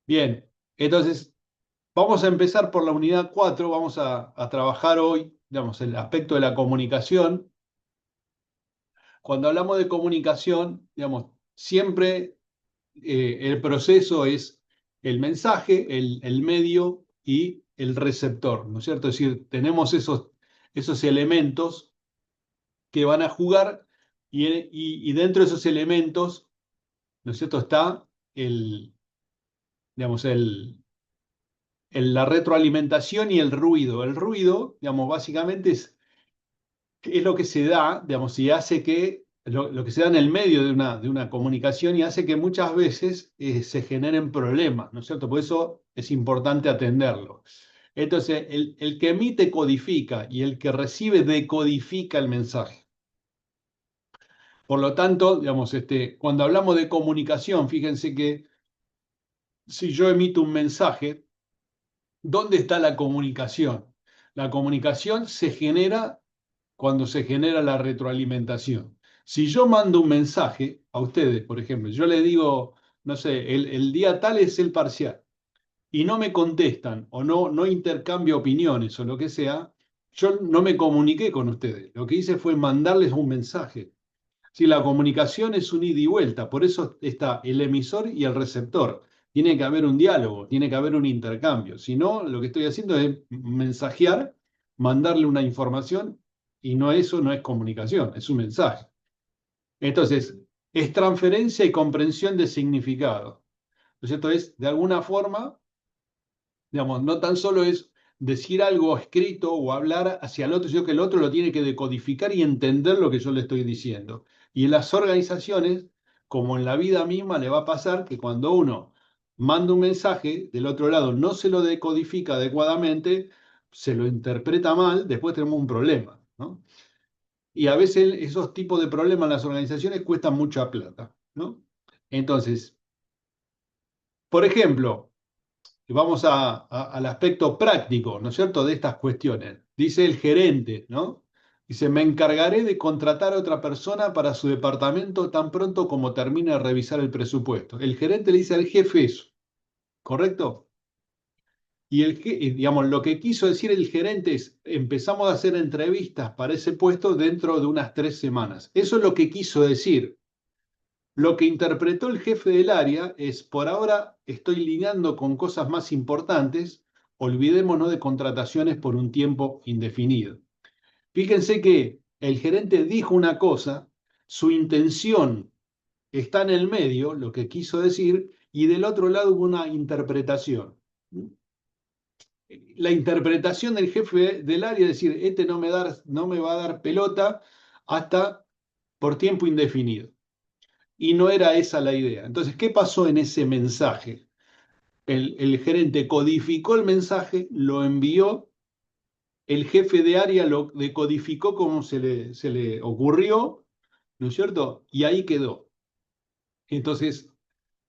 Bien, entonces vamos a empezar por la unidad 4. Vamos a trabajar hoy, digamos, el aspecto de la comunicación. Cuando hablamos de comunicación, digamos, siempre el proceso es el mensaje, el medio y el receptor, ¿no es cierto? Es decir, tenemos esos elementos que van a jugar y dentro de esos elementos, ¿no es cierto? Está digamos, la retroalimentación y el ruido. El ruido, digamos, básicamente es lo que se da, digamos, y hace que, lo que se da en el medio de una comunicación y hace que muchas veces se generen problemas, ¿no es cierto? Por eso es importante atenderlo. Entonces, el que emite codifica y el que recibe decodifica el mensaje. Por lo tanto, digamos, cuando hablamos de comunicación, fíjense que si yo emito un mensaje, ¿dónde está la comunicación? La comunicación se genera cuando se genera la retroalimentación. Si yo mando un mensaje a ustedes, por ejemplo, yo les digo, no sé, el día tal es el parcial, y no me contestan o no intercambio opiniones o lo que sea, yo no me comuniqué con ustedes. Lo que hice fue mandarles un mensaje. Si la comunicación es un ida y vuelta, por eso está el emisor y el receptor. Tiene que haber un diálogo, tiene que haber un intercambio. Si no, lo que estoy haciendo es mensajear, mandarle una información y no eso no es comunicación, es un mensaje. Entonces, es transferencia y comprensión de significado. ¿No es cierto? Es, de alguna forma, digamos, no tan solo es decir algo escrito o hablar hacia el otro, sino que el otro lo tiene que decodificar y entender lo que yo le estoy diciendo. Y en las organizaciones, como en la vida misma, le va a pasar que cuando uno manda un mensaje, del otro lado no se lo decodifica adecuadamente, se lo interpreta mal, después tenemos un problema, ¿no? Y a veces esos tipos de problemas en las organizaciones cuestan mucha plata, ¿no? Entonces, por ejemplo, y vamos al aspecto práctico, ¿no es cierto?, de estas cuestiones. Dice el gerente, ¿no? Dice, me encargaré de contratar a otra persona para su departamento tan pronto como termine de revisar el presupuesto. El gerente le dice al jefe eso, ¿correcto? Y digamos, lo que quiso decir el gerente es, empezamos a hacer entrevistas para ese puesto dentro de unas 3 semanas. Eso es lo que quiso decir. Lo que interpretó el jefe del área es, por ahora estoy lidiando con cosas más importantes, olvidémonos de contrataciones por un tiempo indefinido. Fíjense que el gerente dijo una cosa, su intención está en el medio, lo que quiso decir, y del otro lado hubo una interpretación. La interpretación del jefe del área es decir, este no me va a dar pelota hasta por tiempo indefinido. Y no era esa la idea. Entonces, ¿qué pasó en ese mensaje? El gerente codificó el mensaje, lo envió, el jefe de área lo decodificó como se le ocurrió, ¿no es cierto? Y ahí quedó. Entonces,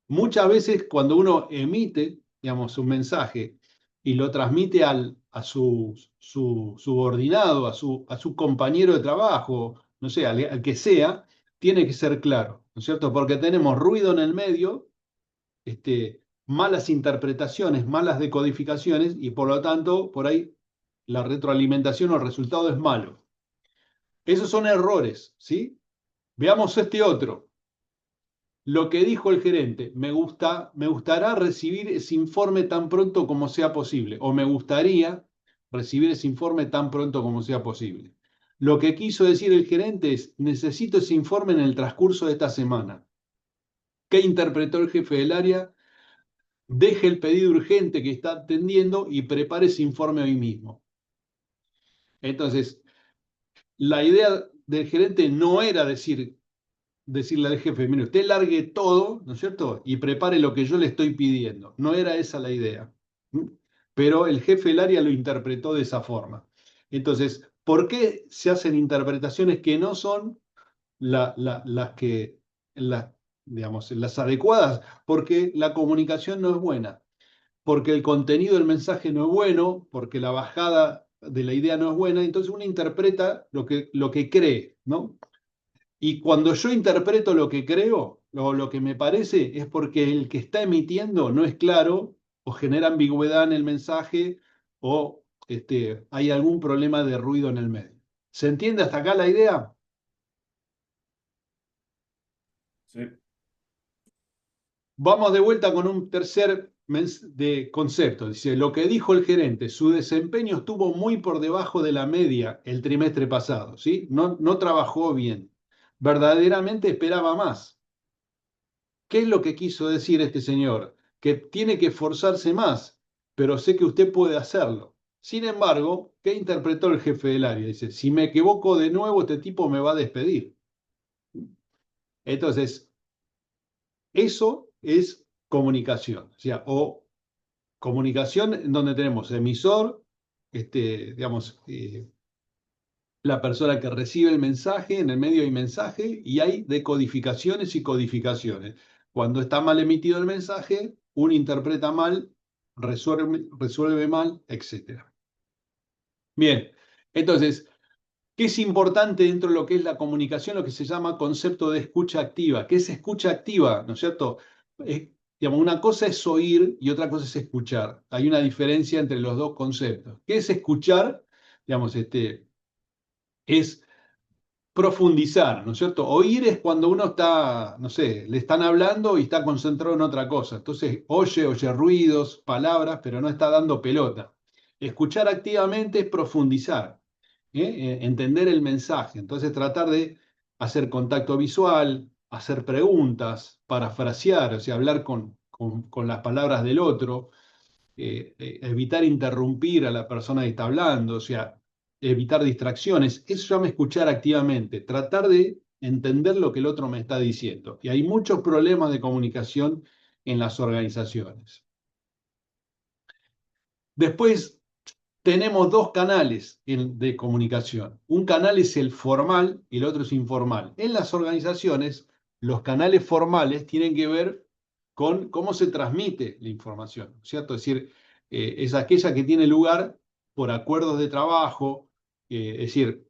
muchas veces cuando uno emite, digamos, un mensaje y lo transmite a su subordinado, a su compañero de trabajo, no sé, al que sea, tiene que ser claro, ¿no es cierto? Porque tenemos ruido en el medio, malas interpretaciones, malas decodificaciones y por lo tanto, por ahí la retroalimentación o el resultado es malo. Esos son errores, ¿sí? Veamos este otro. Lo que dijo el gerente, me gustará recibir ese informe tan pronto como sea posible, o me gustaría recibir ese informe tan pronto como sea posible. Lo que quiso decir el gerente es, necesito ese informe en el transcurso de esta semana. ¿Qué interpretó el jefe del área? Deje el pedido urgente que está atendiendo y prepare ese informe hoy mismo. Entonces, la idea del gerente no era decirle al jefe, mire, usted largue todo, ¿no es cierto? Y prepare lo que yo le estoy pidiendo. No era esa la idea. ¿Mm? Pero el jefe del área lo interpretó de esa forma. Entonces, ¿por qué se hacen interpretaciones que no son las que, las, digamos, las adecuadas? Porque la comunicación no es buena, porque el contenido del mensaje no es bueno, porque la bajada de la idea no es buena, entonces uno interpreta lo que cree, ¿no? Y cuando yo interpreto lo que creo, lo que me parece es porque el que está emitiendo no es claro o genera ambigüedad en el mensaje o hay algún problema de ruido en el medio. ¿Se entiende hasta acá la idea? Sí. Vamos de vuelta con un tercer de concepto. Dice, lo que dijo el gerente, su desempeño estuvo muy por debajo de la media el trimestre pasado, ¿sí? No trabajó bien. Verdaderamente esperaba más. ¿Qué es lo que quiso decir este señor? Que tiene que esforzarse más, pero sé que usted puede hacerlo. Sin embargo, ¿qué interpretó el jefe del área? Dice, si me equivoco de nuevo, este tipo me va a despedir. Entonces, eso es comunicación, o sea, o comunicación en donde tenemos emisor, digamos, la persona que recibe el mensaje, en el medio hay mensaje y hay decodificaciones y codificaciones. Cuando está mal emitido el mensaje, uno interpreta mal, resuelve mal, etc. Bien, entonces, ¿qué es importante dentro de lo que es la comunicación? Lo que se llama concepto de escucha activa. ¿Qué es escucha activa? ¿No es cierto? Digamos, una cosa es oír y otra cosa es escuchar. Hay una diferencia entre los dos conceptos. ¿Qué es escuchar? Digamos, es profundizar, ¿no es cierto? Oír es cuando uno está, no sé, le están hablando y está concentrado en otra cosa. Entonces, oye ruidos, palabras, pero no está dando pelota. Escuchar activamente es profundizar, entender el mensaje. Entonces, tratar de hacer contacto visual, hacer preguntas, parafrasear, o sea, hablar con las palabras del otro, evitar interrumpir a la persona que está hablando, o sea, evitar distracciones. Eso se llama escuchar activamente, tratar de entender lo que el otro me está diciendo. Y hay muchos problemas de comunicación en las organizaciones. Después tenemos dos canales de comunicación. Un canal es el formal y el otro es informal. En las organizaciones, los canales formales tienen que ver con cómo se transmite la información, ¿cierto? Es decir, es aquella que tiene lugar por acuerdos de trabajo, es decir,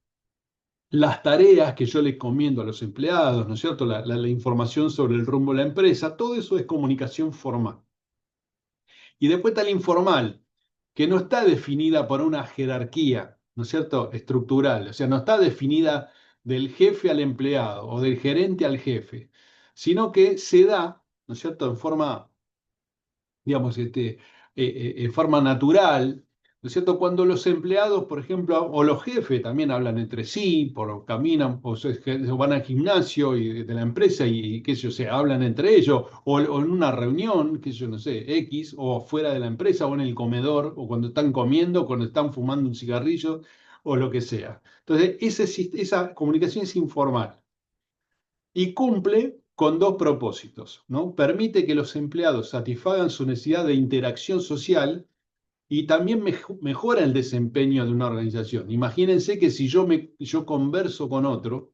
las tareas que yo le encomiendo a los empleados, ¿no es cierto? La información sobre el rumbo de la empresa, todo eso es comunicación formal. Y después está la informal, que no está definida por una jerarquía, ¿no es cierto?, estructural, o sea, no está definida del jefe al empleado o del gerente al jefe, sino que se da, ¿no es cierto?, en forma, digamos, en forma natural, ¿no es cierto? Cuando los empleados, por ejemplo, o los jefes también hablan entre sí, por, caminan, o van al gimnasio de la empresa y qué sé yo, se hablan entre ellos, o en una reunión, qué sé yo, no sé, X, o fuera de la empresa, o en el comedor, o cuando están comiendo, cuando están fumando un cigarrillo, o lo que sea. Entonces, esa comunicación es informal y cumple con dos propósitos, ¿no? Permite que los empleados satisfagan su necesidad de interacción social y también mejora el desempeño de una organización. Imagínense que si yo converso con otro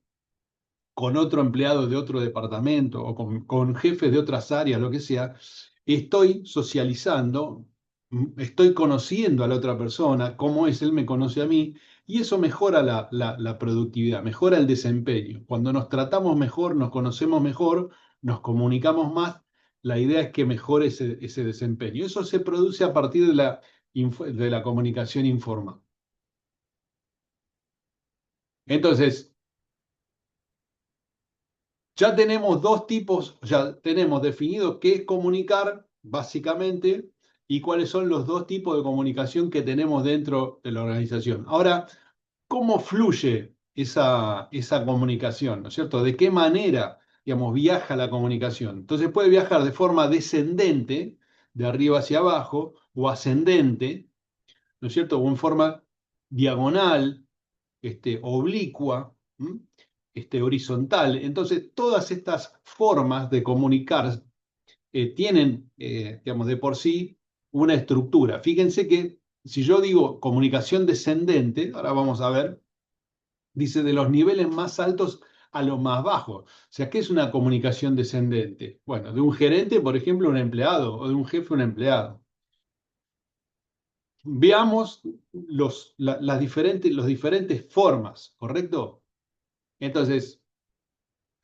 empleado de otro departamento o con jefes de otras áreas, lo que sea, estoy socializando, estoy conociendo a la otra persona, cómo es, él me conoce a mí, y eso mejora la productividad, mejora el desempeño. Cuando nos tratamos mejor, nos conocemos mejor, nos comunicamos más, la idea es que mejore ese desempeño. Eso se produce a partir de la comunicación informal. Entonces, ya tenemos dos tipos, ya tenemos definido qué es comunicar, básicamente, y cuáles son los dos tipos de comunicación que tenemos dentro de la organización. Ahora, ¿cómo fluye esa comunicación? ¿No es cierto? ¿De qué manera, digamos, viaja la comunicación? Entonces puede viajar de forma descendente, de arriba hacia abajo, o ascendente, ¿no es cierto? O en forma diagonal, oblicua, horizontal. Entonces, todas estas formas de comunicar tienen, digamos, de por sí una estructura. Fíjense que si yo digo comunicación descendente, ahora vamos a ver, dice de los niveles más altos a los más bajos. O sea, ¿qué es una comunicación descendente? Bueno, de un gerente, por ejemplo, a un empleado, o de un jefe a un empleado. Veamos las diferentes formas, ¿correcto? Entonces,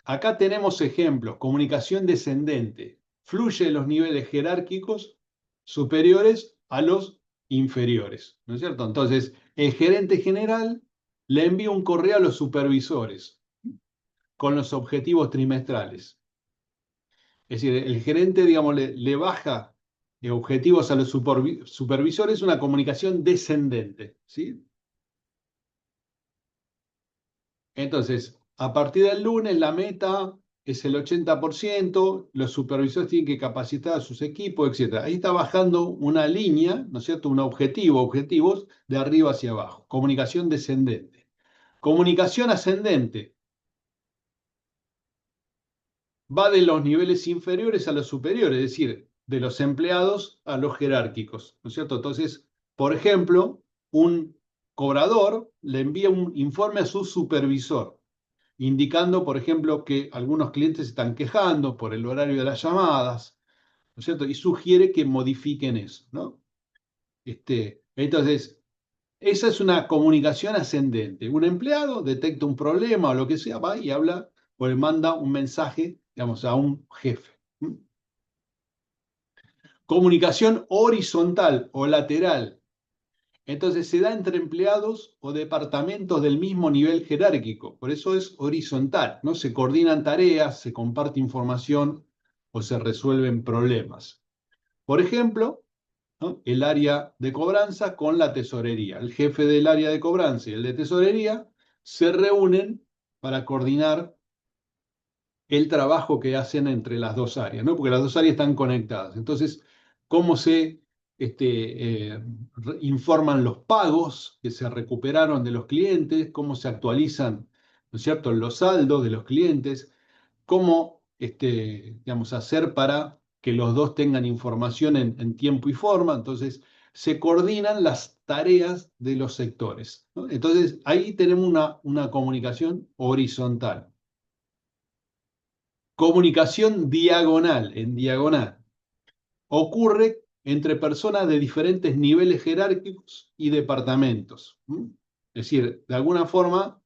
Acá tenemos ejemplos, comunicación descendente, fluye de los niveles jerárquicos superiores a los inferiores, ¿no es cierto? Entonces, el gerente general le envía un correo a los supervisores con los objetivos trimestrales. Es decir, el gerente, digamos, le baja objetivos a los supervisores, una comunicación descendente, ¿sí? Entonces, a partir del lunes, la meta es el 80%, los supervisores tienen que capacitar a sus equipos, etcétera. Ahí está bajando una línea, ¿no es cierto? Un objetivo, objetivos de arriba hacia abajo. Comunicación descendente. Comunicación ascendente. Va de los niveles inferiores a los superiores, es decir, de los empleados a los jerárquicos, ¿no es cierto? Entonces, por ejemplo, un cobrador le envía un informe a su supervisor, indicando, por ejemplo, que algunos clientes se están quejando por el horario de las llamadas, ¿no es cierto? Y sugiere que modifiquen eso, ¿no? Entonces, esa es una comunicación ascendente. Un empleado detecta un problema o lo que sea, va y habla o le manda un mensaje, digamos, a un jefe. ¿Mm? Comunicación horizontal o lateral. Entonces se da entre empleados o departamentos del mismo nivel jerárquico. Por eso es horizontal, ¿no? Se coordinan tareas, se comparte información o se resuelven problemas. Por ejemplo, ¿no? El área de cobranza con la tesorería. El jefe del área de cobranza y el de tesorería se reúnen para coordinar el trabajo que hacen entre las dos áreas, ¿no? Porque las dos áreas están conectadas. Entonces, cómo se informan los pagos que se recuperaron de los clientes, cómo se actualizan, ¿no es cierto?, los saldos de los clientes, cómo digamos, hacer para que los dos tengan información en tiempo y forma. Entonces, se coordinan las tareas de los sectores, ¿no? Entonces, ahí tenemos una comunicación horizontal. Comunicación diagonal, en diagonal. Ocurre entre personas de diferentes niveles jerárquicos y departamentos. Es decir, de alguna forma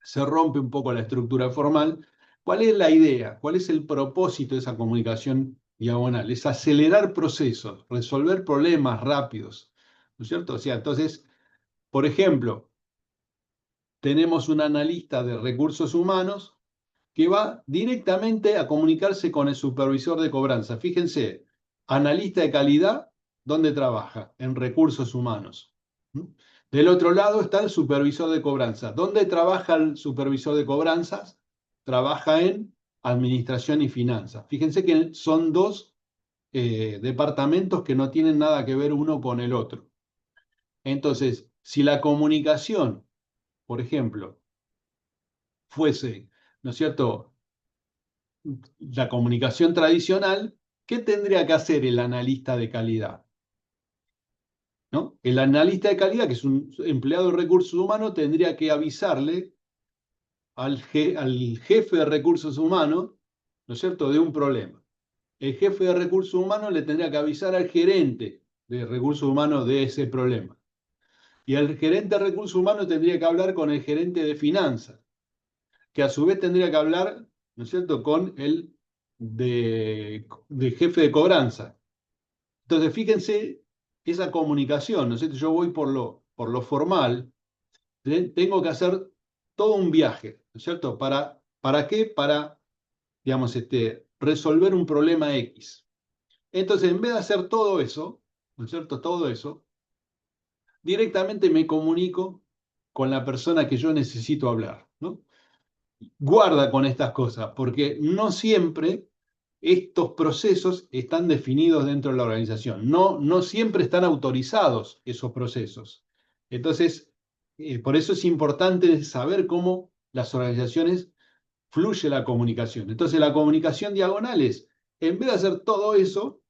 se rompe un poco la estructura formal. ¿Cuál es la idea? ¿Cuál es el propósito de esa comunicación diagonal? Es acelerar procesos, resolver problemas rápidos, ¿no es cierto? O sea, entonces, por ejemplo, tenemos un analista de recursos humanos que va directamente a comunicarse con el supervisor de cobranza. Fíjense, analista de calidad, ¿dónde trabaja? En recursos humanos. ¿Mm? Del otro lado está el supervisor de cobranza. ¿Dónde trabaja el supervisor de cobranzas? Trabaja en administración y finanzas. Fíjense que son dos departamentos que no tienen nada que ver uno con el otro. Entonces, si la comunicación, por ejemplo, fuese, ¿no es cierto?, la comunicación tradicional, ¿qué tendría que hacer el analista de calidad? ¿No? El analista de calidad, que es un empleado de recursos humanos, tendría que avisarle al jefe de recursos humanos, ¿no es cierto?, de un problema. El jefe de recursos humanos le tendría que avisar al gerente de recursos humanos de ese problema. Y el gerente de recursos humanos tendría que hablar con el gerente de finanzas, que a su vez tendría que hablar, ¿no es cierto?, con el de jefe de cobranza. Entonces, fíjense esa comunicación, ¿no es cierto? Yo voy por lo formal, tengo que hacer todo un viaje, ¿no es cierto? ¿Para qué? Para, digamos, resolver un problema X. Entonces, en vez de hacer todo eso, ¿no es cierto? Todo eso, directamente me comunico con la persona que yo necesito hablar, ¿no? Guarda con estas cosas, porque no siempre estos procesos están definidos dentro de la organización. No, no siempre están autorizados esos procesos. Entonces, por eso es importante saber cómo las organizaciones fluye la comunicación. Entonces, la comunicación diagonal es, en vez de hacer todo eso,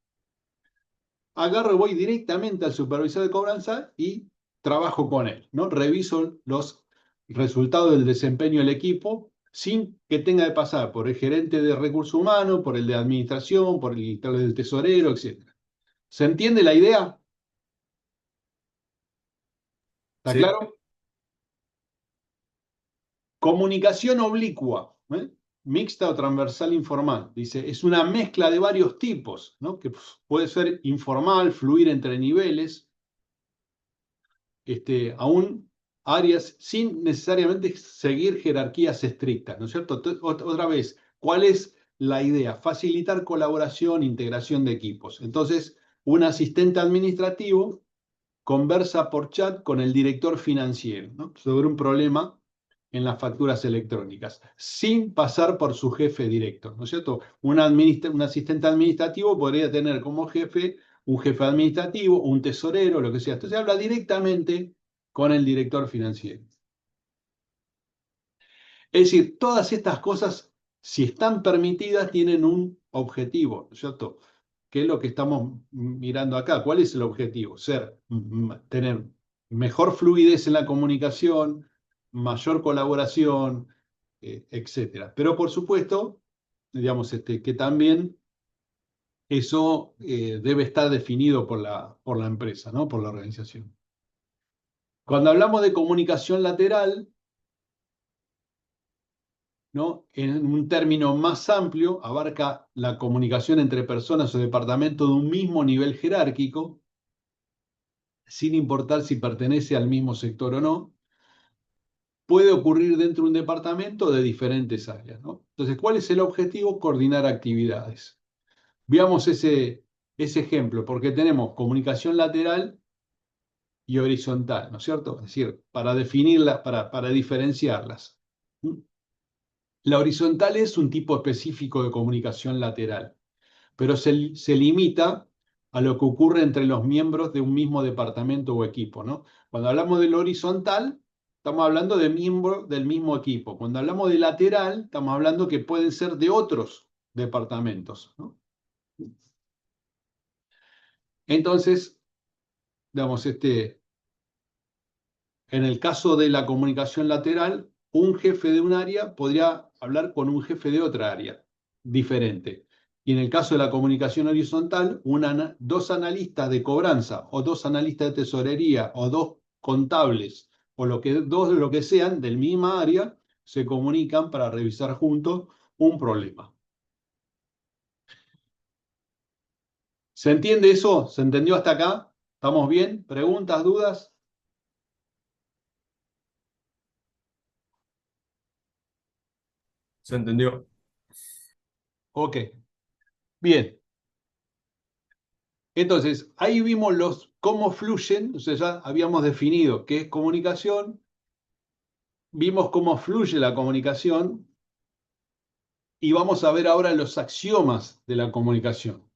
agarro y voy directamente al supervisor de cobranza y trabajo con él, ¿no? Reviso los resultados del desempeño del equipo sin que tenga que pasar por el gerente de recursos humanos, por el de administración, por el del tesorero, etc. ¿Se entiende la idea? ¿Está Sí, claro? Comunicación oblicua, ¿eh? mixta o transversal informal. Dice, es una mezcla de varios tipos, ¿no? Que puede ser informal, fluir entre niveles, aún áreas sin necesariamente seguir jerarquías estrictas, ¿no es cierto? Otra vez, ¿cuál es la idea? Facilitar colaboración, integración de equipos. Entonces, un asistente administrativo conversa por chat con el director financiero, ¿no? Sobre un problema en las facturas electrónicas, sin pasar por su jefe directo, ¿no es cierto? Un asistente administrativo podría tener como jefe un jefe administrativo, un tesorero, lo que sea. Entonces habla directamente con el director financiero. Es decir, todas estas cosas, si están permitidas, tienen un objetivo, ¿no es cierto? ¿Qué es lo que estamos mirando acá? ¿Cuál es el objetivo? Tener mejor fluidez en la comunicación, mayor colaboración, etcétera. Pero por supuesto, digamos, que también eso debe estar definido por la empresa, ¿no? Por la organización. Cuando hablamos de comunicación lateral, ¿no? En un término más amplio, abarca la comunicación entre personas o departamentos de un mismo nivel jerárquico, sin importar si pertenece al mismo sector o no, puede ocurrir dentro de un departamento de diferentes áreas, ¿no? Entonces, ¿cuál es el objetivo? Coordinar actividades. Veamos ese ejemplo, porque tenemos comunicación lateral y horizontal, ¿no es cierto? Es decir, para definirlas, para diferenciarlas. La horizontal es un tipo específico de comunicación lateral, pero se limita a lo que ocurre entre los miembros de un mismo departamento o equipo, ¿no? Cuando hablamos del horizontal, estamos hablando de miembros del mismo equipo. Cuando hablamos de lateral, estamos hablando que pueden ser de otros departamentos, ¿no? Entonces, digamos, en el caso de la comunicación lateral, un jefe de un área podría hablar con un jefe de otra área diferente. Y en el caso de la comunicación horizontal, dos analistas de cobranza o dos analistas de tesorería o dos contables o lo que sean del misma área se comunican para revisar juntos un problema. ¿Se entiende eso? ¿Se entendió hasta acá? ¿Estamos bien? ¿Preguntas, dudas? Se entendió. Ok, bien. Entonces, ahí vimos cómo fluyen, o sea, ya habíamos definido qué es comunicación, vimos cómo fluye la comunicación y vamos a ver ahora los axiomas de la comunicación.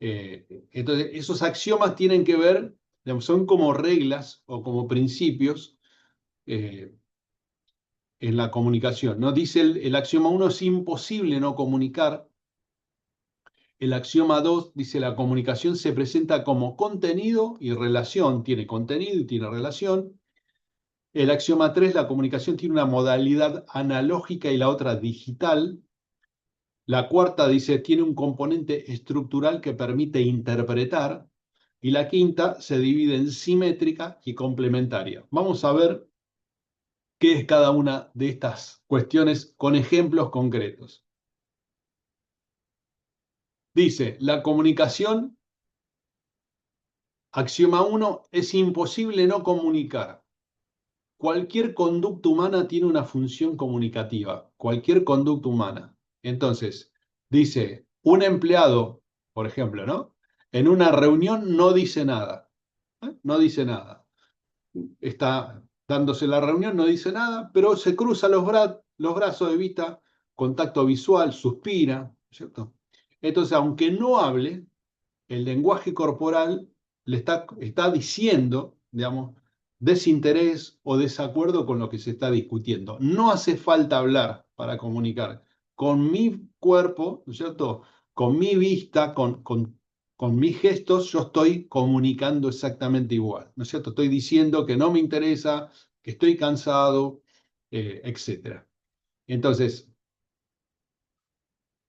Entonces, esos axiomas tienen que ver, digamos, son como reglas o como principios eh, en la comunicación, ¿no? Dice el axioma 1, es imposible no comunicar. El axioma 2 dice la comunicación se presenta como contenido y relación, tiene contenido y tiene relación. El axioma 3, la comunicación tiene una modalidad analógica y la otra digital. La cuarta dice tiene un componente estructural que permite interpretar. Y la quinta se divide en simétrica y complementaria. Vamos a ver qué es cada una de estas cuestiones con ejemplos concretos. Dice, la comunicación, axioma 1, es imposible no comunicar. Cualquier conducta humana tiene una función comunicativa, cualquier conducta humana. Entonces, dice, un empleado, por ejemplo, ¿no? En una reunión no dice nada, ¿eh? No dice nada. Está dándose la reunión, no dice nada, pero se cruza los brazos, evita contacto visual, suspira, ¿cierto? Entonces, aunque no hable, el lenguaje corporal le está diciendo, digamos, desinterés o desacuerdo con lo que se está discutiendo. No hace falta hablar para comunicar. Con mi cuerpo, ¿no es cierto? Con mi vista, con mis gestos, yo estoy comunicando exactamente igual, ¿no es cierto? Estoy diciendo que no me interesa, que estoy cansado, etcétera. Entonces,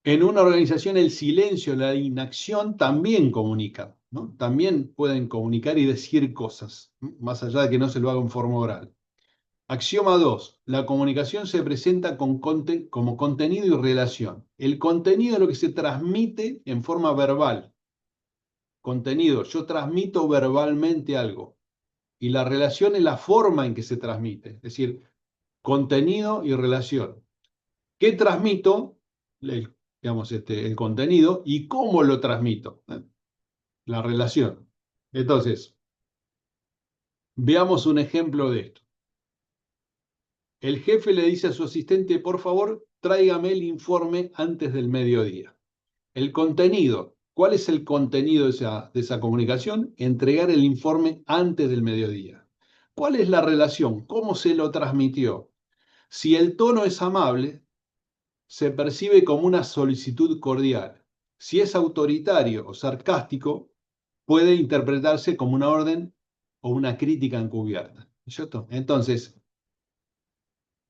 en una organización el silencio, la inacción también comunican, ¿no? También pueden comunicar y decir cosas, más allá de que no se lo haga en forma oral. Axioma 2. La comunicación se presenta como contenido y relación. El contenido es lo que se transmite en forma verbal. Contenido, yo transmito verbalmente algo. Y la relación es la forma en que se transmite. Es decir, contenido y relación. ¿Qué transmito? Digamos, el contenido y cómo lo transmito. La relación. Entonces, veamos un ejemplo de esto. El jefe le dice a su asistente, por favor, tráigame el informe antes del mediodía. El contenido. ¿Cuál es el contenido de esa comunicación? Entregar el informe antes del mediodía. ¿Cuál es la relación? ¿Cómo se lo transmitió? Si el tono es amable, se percibe como una solicitud cordial. Si es autoritario o sarcástico, puede interpretarse como una orden o una crítica encubierta. ¿Cierto? Entonces,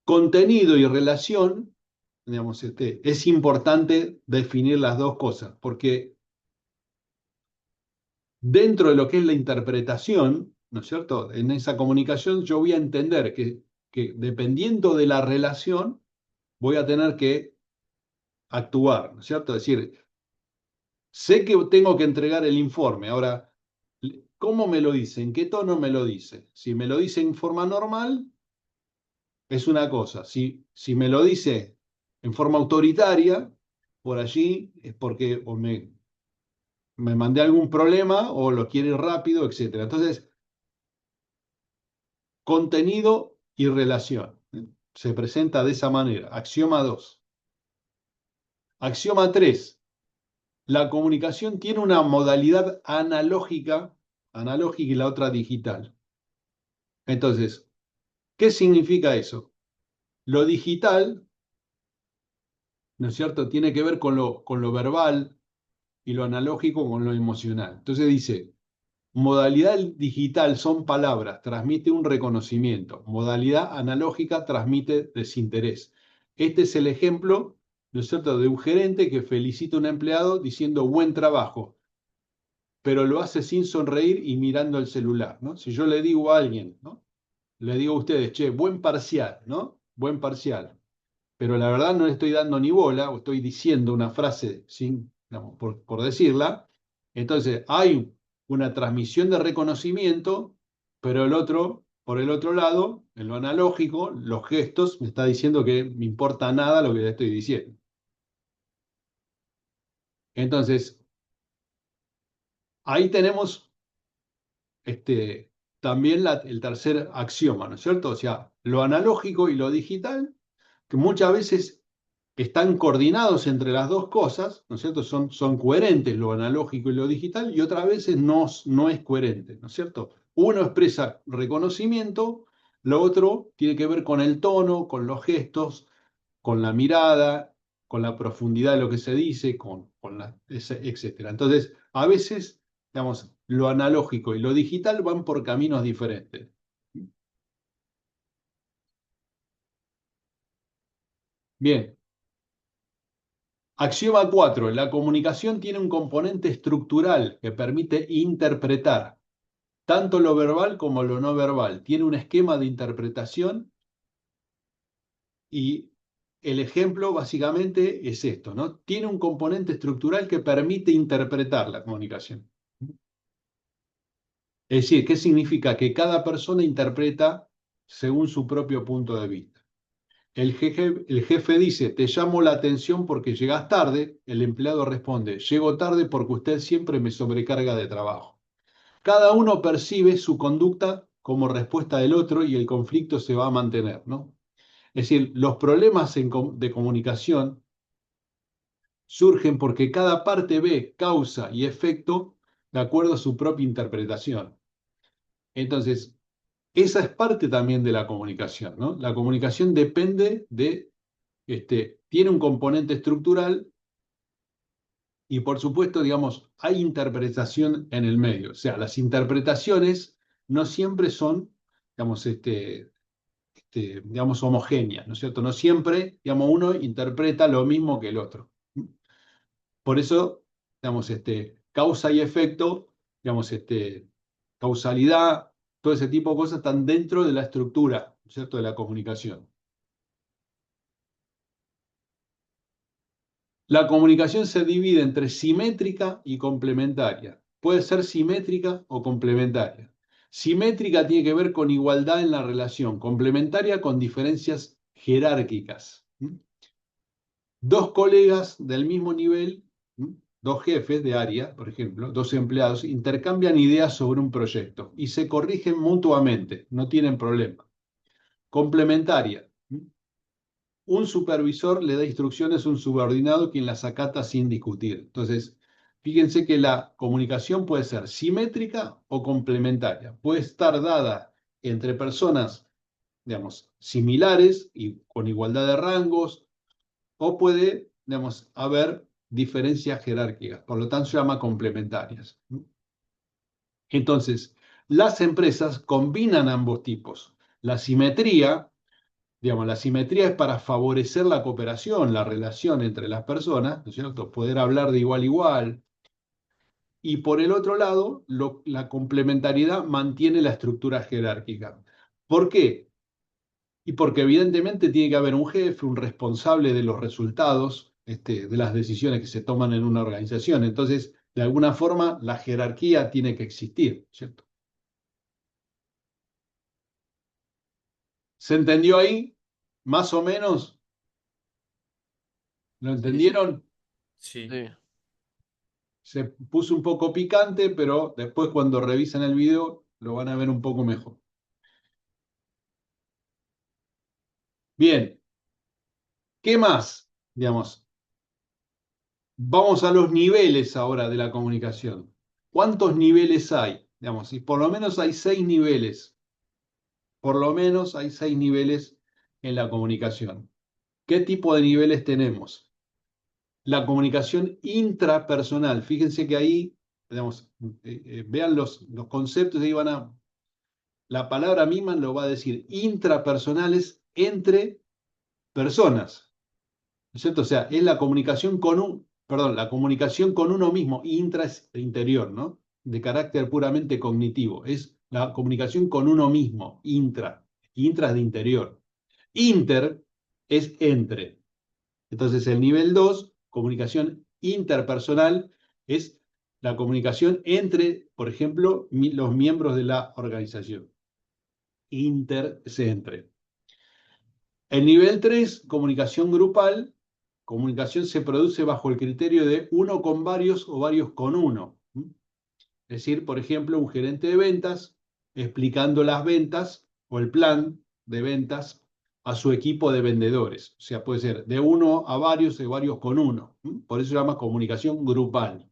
contenido y relación, digamos, es importante definir las dos cosas, porque dentro de lo que es la interpretación, ¿no es cierto? En esa comunicación yo voy a entender que dependiendo de la relación, voy a tener que actuar, ¿no es cierto? Es decir, sé que tengo que entregar el informe. Ahora, ¿cómo me lo dice? ¿En qué tono me lo dice? Si me lo dice en forma normal, es una cosa. Si me lo dice en forma autoritaria, por allí es porque o me mandé algún problema o lo quiere rápido, etcétera. Entonces, contenido y relación. Se presenta de esa manera. Axioma 2. Axioma 3. La comunicación tiene una modalidad analógica y la otra digital. Entonces, ¿qué significa eso? Lo digital, ¿no es cierto?, tiene que ver con lo verbal y lo analógico con lo emocional. Entonces dice, modalidad digital son palabras, transmite un reconocimiento. Modalidad analógica transmite desinterés. Este es el ejemplo, ¿no es cierto?, de un gerente que felicita a un empleado diciendo buen trabajo, pero lo hace sin sonreír y mirando el celular, ¿no? Si yo le digo a alguien, ¿no? Le digo a ustedes, che, buen parcial, ¿no? Buen parcial. Pero la verdad no le estoy dando ni bola, o estoy diciendo una frase sin, digamos, por decirla. Entonces, hay una transmisión de reconocimiento, pero por el otro lado, en lo analógico, los gestos, me está diciendo que me importa nada lo que le estoy diciendo. Entonces, ahí tenemos también el tercer axioma, ¿no es cierto? O sea, lo analógico y lo digital, que muchas veces están coordinados entre las dos cosas, ¿no es cierto? Son coherentes lo analógico y lo digital, y otras veces no es coherente, ¿no es cierto? Uno expresa reconocimiento, lo otro tiene que ver con el tono, con los gestos, con la mirada, con la profundidad de lo que se dice, etcétera. Entonces, a veces, digamos, lo analógico y lo digital van por caminos diferentes. Bien, axioma 4. La comunicación tiene un componente estructural que permite interpretar tanto lo verbal como lo no verbal. Tiene un esquema de interpretación y el ejemplo básicamente es esto, ¿no? Tiene un componente estructural que permite interpretar la comunicación. Es decir, ¿qué significa? Que cada persona interpreta según su propio punto de vista. El jefe dice, te llamo la atención porque llegas tarde. El empleado responde, llego tarde porque usted siempre me sobrecarga de trabajo. Cada uno percibe su conducta como respuesta del otro y el conflicto se va a mantener, ¿no? Es decir, los problemas de comunicación surgen porque cada parte ve causa y efecto de acuerdo a su propia interpretación. Entonces, esa es parte también de la comunicación, ¿no? La comunicación depende tiene un componente estructural y por supuesto, digamos, hay interpretación en el medio. O sea, las interpretaciones no siempre son, digamos, digamos, homogéneas, ¿no es cierto? No siempre, digamos, uno interpreta lo mismo que el otro. Por eso, digamos, causa y efecto, digamos, causalidad, todo ese tipo de cosas están dentro de la estructura, ¿cierto?, de la comunicación. La comunicación se divide entre simétrica y complementaria. Puede ser simétrica o complementaria. Simétrica tiene que ver con igualdad en la relación, complementaria con diferencias jerárquicas. Dos colegas del mismo nivel, dos jefes de área, por ejemplo, dos empleados, intercambian ideas sobre un proyecto y se corrigen mutuamente, no tienen problema. Complementaria. Un supervisor le da instrucciones a un subordinado quien las acata sin discutir. Entonces, fíjense que la comunicación puede ser simétrica o complementaria. Puede estar dada entre personas, digamos, similares y con igualdad de rangos, o puede, digamos, haber diferencias jerárquicas. Por lo tanto, se llama complementarias. Entonces, las empresas combinan ambos tipos. La simetría, digamos, la simetría es para favorecer la cooperación, la relación entre las personas, ¿no es cierto? Poder hablar de igual a igual. Y por el otro lado, la complementariedad mantiene la estructura jerárquica. ¿Por qué? Y porque evidentemente tiene que haber un jefe, un responsable de los resultados, de las decisiones que se toman en una organización. Entonces, de alguna forma, la jerarquía tiene que existir, ¿cierto? ¿Se entendió ahí? ¿Más o menos? ¿Lo Sí, sí. entendieron? Sí. Sí. Se puso un poco picante, pero después cuando revisen el video lo van a ver un poco mejor. Bien, ¿qué más? Digamos, vamos a los niveles ahora de la comunicación. ¿Cuántos niveles hay? Digamos, y por lo menos hay 6 niveles. Por lo menos hay 6 niveles en la comunicación. ¿Qué tipo de niveles tenemos? La comunicación intrapersonal. Fíjense que ahí, digamos, vean los conceptos, ahí van a la palabra misma lo va a decir, intrapersonales entre personas, ¿no es cierto? O sea, es la comunicación la comunicación con uno mismo, intra es interior, ¿no? De carácter puramente cognitivo, es la comunicación con uno mismo, intra es de interior. Inter es entre. Entonces, el nivel 2, comunicación interpersonal, es la comunicación entre, por ejemplo, los miembros de la organización. Intercentre. El nivel 3, comunicación grupal. Comunicación se produce bajo el criterio de uno con varios o varios con uno. Es decir, por ejemplo, un gerente de ventas explicando las ventas o el plan de ventas a su equipo de vendedores. O sea, puede ser de uno a varios, de varios con uno. Por eso se llama comunicación grupal.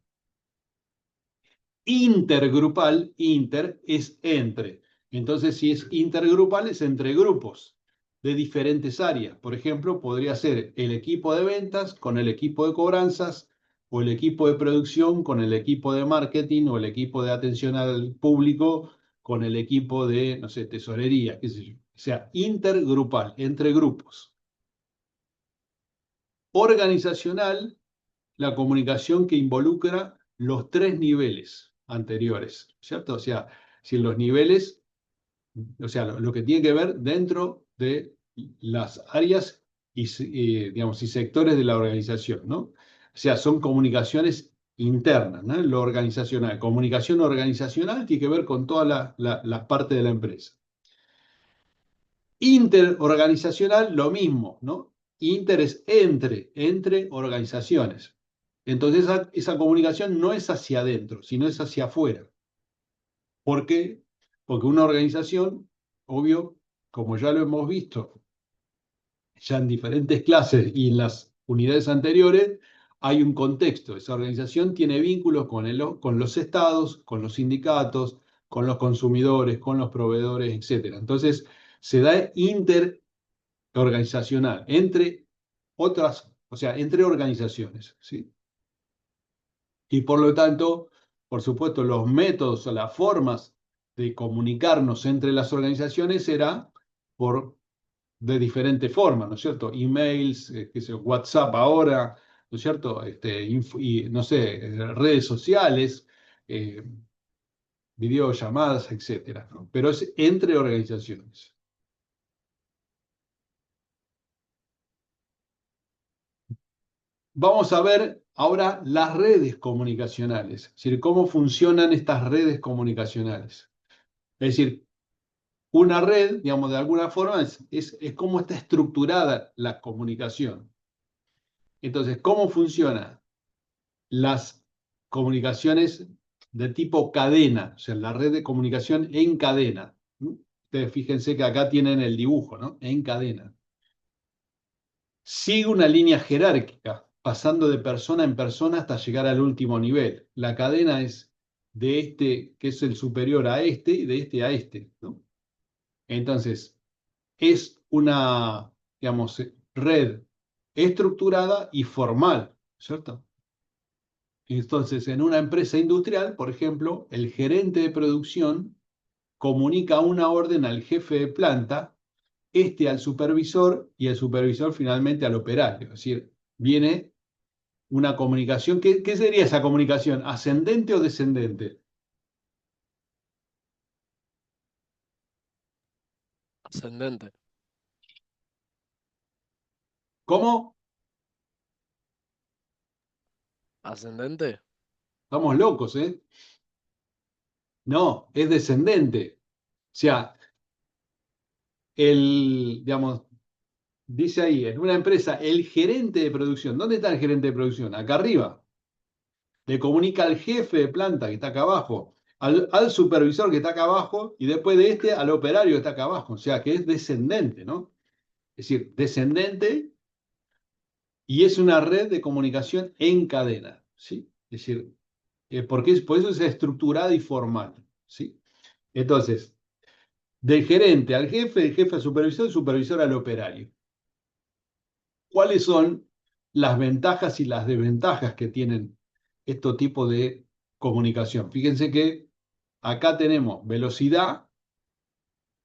Intergrupal, inter es entre. Entonces, si es intergrupal, es entre grupos de diferentes áreas. Por ejemplo, podría ser el equipo de ventas con el equipo de cobranzas, o el equipo de producción con el equipo de marketing, o el equipo de atención al público con el equipo de, no sé, tesorería, qué sé yo. O sea, intergrupal, entre grupos. Organizacional, la comunicación que involucra los 3 niveles anteriores, ¿cierto? O sea, si los niveles, o sea, lo que tiene que ver dentro de las áreas digamos, y sectores de la organización, ¿no? O sea, son comunicaciones internas, ¿no? Lo organizacional. Comunicación organizacional tiene que ver con toda la parte de la empresa. Interorganizacional, lo mismo, ¿no? Inter es entre organizaciones. Entonces esa comunicación no es hacia adentro, sino es hacia afuera. ¿Por qué? Porque una organización, obvio, como ya lo hemos visto ya en diferentes clases y en las unidades anteriores, hay un contexto. Esa organización tiene vínculos con los estados, con los sindicatos, con los consumidores, con los proveedores, etc. Entonces, se da interorganizacional entre otras, o sea, entre organizaciones, ¿sí? Y por lo tanto, por supuesto, los métodos o las formas de comunicarnos entre las organizaciones será de diferentes formas, ¿no es cierto? Emails, qué sé yo, WhatsApp ahora, ¿no es cierto? Y no sé, redes sociales, eh, videollamadas, etcétera, ¿no? Pero es entre organizaciones. Vamos a ver ahora las redes comunicacionales, es decir, cómo funcionan estas redes comunicacionales. Es decir, una red, digamos, de alguna forma es cómo está estructurada la comunicación. Entonces, ¿cómo funcionan las comunicaciones de tipo cadena? O sea, la red de comunicación en cadena. Ustedes fíjense que acá tienen el dibujo, ¿no? En cadena. Sigue una línea jerárquica, pasando de persona en persona hasta llegar al último nivel. La cadena es de este, que es el superior a este, y de este a este, ¿no? Entonces, es una, digamos, red estructurada y formal, ¿cierto? Entonces, en una empresa industrial, por ejemplo, el gerente de producción comunica una orden al jefe de planta, este al supervisor y el supervisor finalmente al operario. Es decir, viene una comunicación. ¿Qué sería esa comunicación? ¿Ascendente o descendente? Ascendente. ¿Cómo? Ascendente. Estamos locos, ¿eh? No, es descendente. O sea, digamos, dice ahí, en una empresa, el gerente de producción. ¿Dónde está el gerente de producción? Acá arriba. Le comunica al jefe de planta que está acá abajo, al supervisor que está acá abajo, y después de este al operario que está acá abajo. O sea, que es descendente, ¿no? Es decir, descendente, y es una red de comunicación en cadena, ¿sí? Es decir, por eso es estructurada y formal, ¿sí? Entonces, del gerente al jefe, del jefe al supervisor, del supervisor al operario. ¿Cuáles son las ventajas y las desventajas que tienen este tipo de comunicación? Fíjense que acá tenemos velocidad,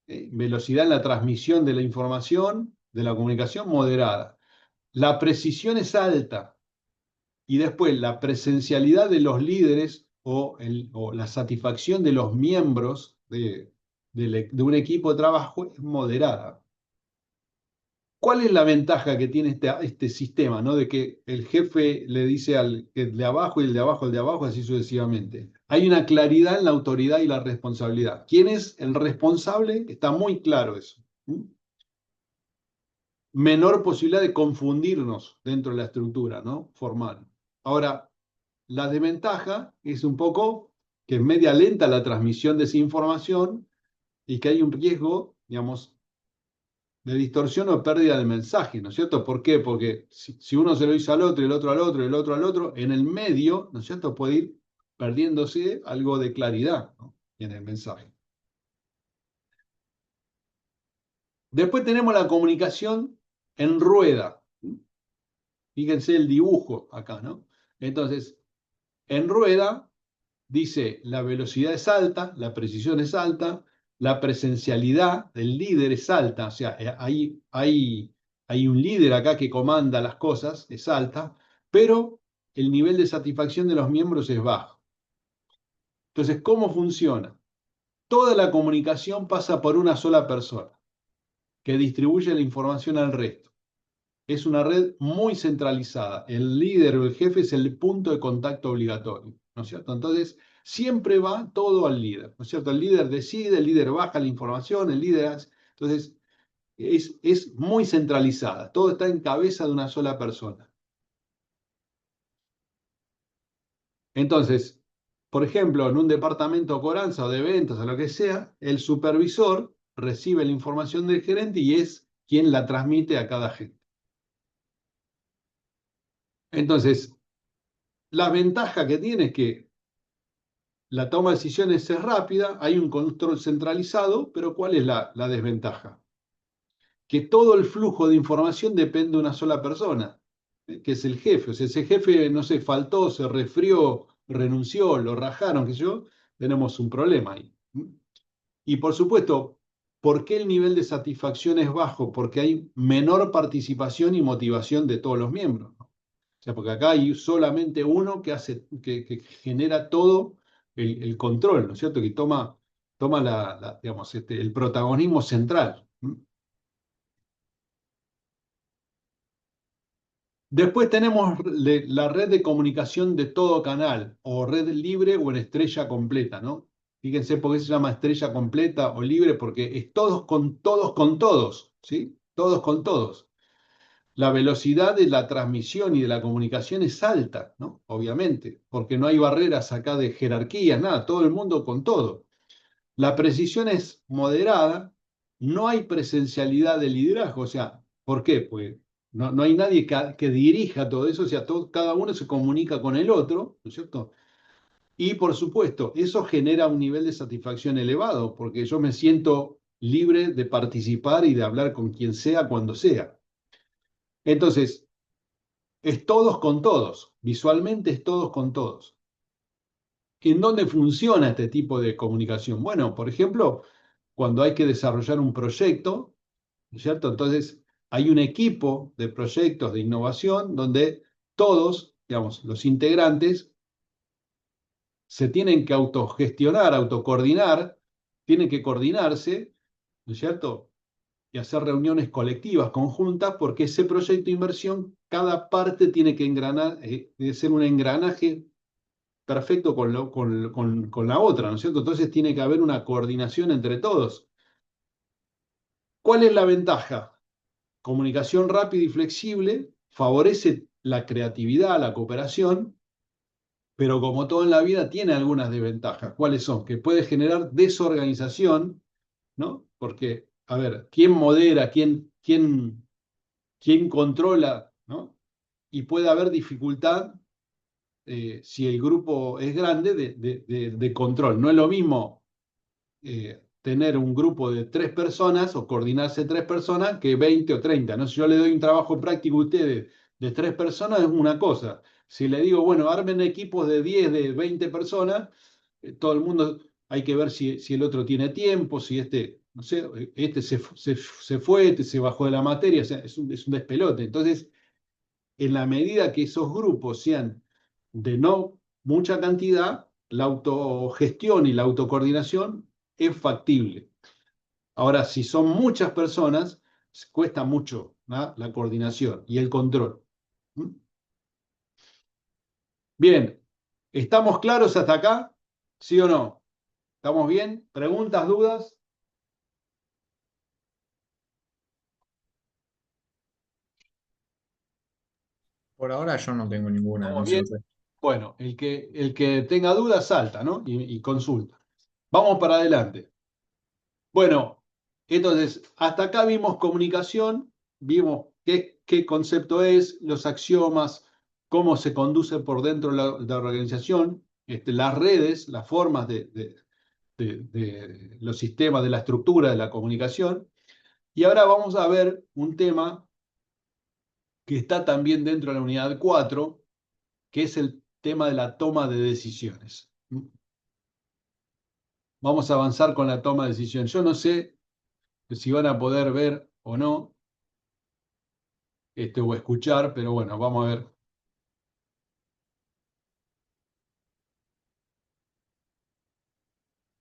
velocidad en la transmisión de la información, de la comunicación moderada. La precisión es alta, y después la presencialidad de los líderes o la satisfacción de los miembros de un equipo de trabajo es moderada. ¿Cuál es la ventaja que tiene este sistema, ¿no? De que el jefe le dice al de abajo y el de abajo, el de abajo, así sucesivamente? Hay una claridad en la autoridad y la responsabilidad. ¿Quién es el responsable? Está muy claro eso. Menor posibilidad de confundirnos dentro de la estructura, ¿no? Formal. Ahora, la desventaja es un poco que es media lenta la transmisión de esa información y que hay un riesgo, digamos, de distorsión o pérdida del mensaje, ¿no es cierto? ¿Por qué? Porque si uno se lo dice al otro, y el otro al otro, y el otro al otro, en el medio, ¿no es cierto?, puede ir perdiéndose algo de claridad, ¿no?, en el mensaje. Después tenemos la comunicación en rueda. Fíjense el dibujo acá, ¿no? Entonces, en rueda dice, la velocidad es alta, la precisión es alta, la presencialidad del líder es alta, o sea, hay un líder acá que comanda las cosas, es alta, pero el nivel de satisfacción de los miembros es bajo. Entonces, ¿cómo funciona? Toda la comunicación pasa por una sola persona, que distribuye la información al resto. Es una red muy centralizada. El líder o el jefe es el punto de contacto obligatorio, ¿no es cierto? Entonces, siempre va todo al líder, ¿no es cierto? El líder decide, el líder baja la información, el líder hace. Entonces, es muy centralizada. Todo está en cabeza de una sola persona. Entonces, por ejemplo, en un departamento Coranza o de ventas o lo que sea, el supervisor recibe la información del gerente y es quien la transmite a cada agente. Entonces, la ventaja que tiene es que la toma de decisiones es rápida, hay un control centralizado, pero ¿cuál es la desventaja? Que todo el flujo de información depende de una sola persona, que es el jefe. O sea, ese jefe, no sé, faltó, se resfrió, renunció, lo rajaron, qué sé yo, tenemos un problema ahí. Y por supuesto, ¿por qué el nivel de satisfacción es bajo? Porque hay menor participación y motivación de todos los miembros, ¿no? O sea, porque acá hay solamente uno que genera todo, el control, ¿no es cierto? Que toma digamos, el protagonismo central. Después tenemos la red de comunicación de todo canal, o red libre o en estrella completa, ¿no? Fíjense por qué se llama estrella completa o libre, porque es todos con todos con todos, ¿sí? Todos con todos. La velocidad de la transmisión y de la comunicación es alta, ¿no? Obviamente, porque no hay barreras acá de jerarquías, nada, todo el mundo con todo. La precisión es moderada, no hay presencialidad de liderazgo, o sea, ¿por qué? Pues no hay nadie que dirija todo eso, o sea, cada uno se comunica con el otro, ¿no es cierto? Y por supuesto, eso genera un nivel de satisfacción elevado, porque yo me siento libre de participar y de hablar con quien sea cuando sea. Entonces, es todos con todos, visualmente es todos con todos. ¿En dónde funciona este tipo de comunicación? Bueno, por ejemplo, cuando hay que desarrollar un proyecto, ¿no es cierto? Entonces, hay un equipo de proyectos de innovación donde todos, digamos, los integrantes se tienen que autogestionar, autocoordinar, tienen que coordinarse, ¿no es cierto? Y hacer reuniones colectivas, conjuntas, porque ese proyecto de inversión, cada parte tiene que engranar, debe ser un engranaje perfecto con la otra, ¿no es cierto? Entonces tiene que haber una coordinación entre todos. ¿Cuál es la ventaja? Comunicación rápida y flexible, favorece la creatividad, la cooperación, pero como todo en la vida tiene algunas desventajas. ¿Cuáles son? Que puede generar desorganización, ¿no? Porque, a ver, ¿quién modera? ¿Quién controla? ¿No? Y puede haber dificultad, si el grupo es grande, de control. No es lo mismo tener un grupo de 3 personas o coordinarse 3 personas que 20 o 30, ¿no? Si yo le doy un trabajo práctico a ustedes de 3 personas, es una cosa. Si le digo, bueno, armen equipos de 10, de 20 personas, todo el mundo, hay que ver si el otro tiene tiempo, si este, no sé, este se fue, este se bajó de la materia, o sea, es un despelote. Entonces, en la medida que esos grupos sean de no mucha cantidad, la autogestión y la autocoordinación es factible. Ahora, si son muchas personas, cuesta mucho, ¿no? La coordinación y el control. ¿Mm? Bien, ¿estamos claros hasta acá? ¿Sí o no? ¿Estamos bien? ¿Preguntas, dudas? Por ahora yo no tengo ninguna, ¿Estamos no sé bien? usted. Bueno, el que tenga dudas salta, ¿no? Y consulta. Vamos para adelante. Bueno, entonces, hasta acá vimos comunicación, vimos qué concepto es, los axiomas, cómo se conduce por dentro de la organización, las redes, las formas de los sistemas, de la estructura de la comunicación. Y ahora vamos a ver un tema que está también dentro de la unidad 4, que es el tema de la toma de decisiones. Vamos a avanzar con la toma de decisiones. Yo no sé si van a poder ver o no, o escuchar, pero bueno, vamos a ver.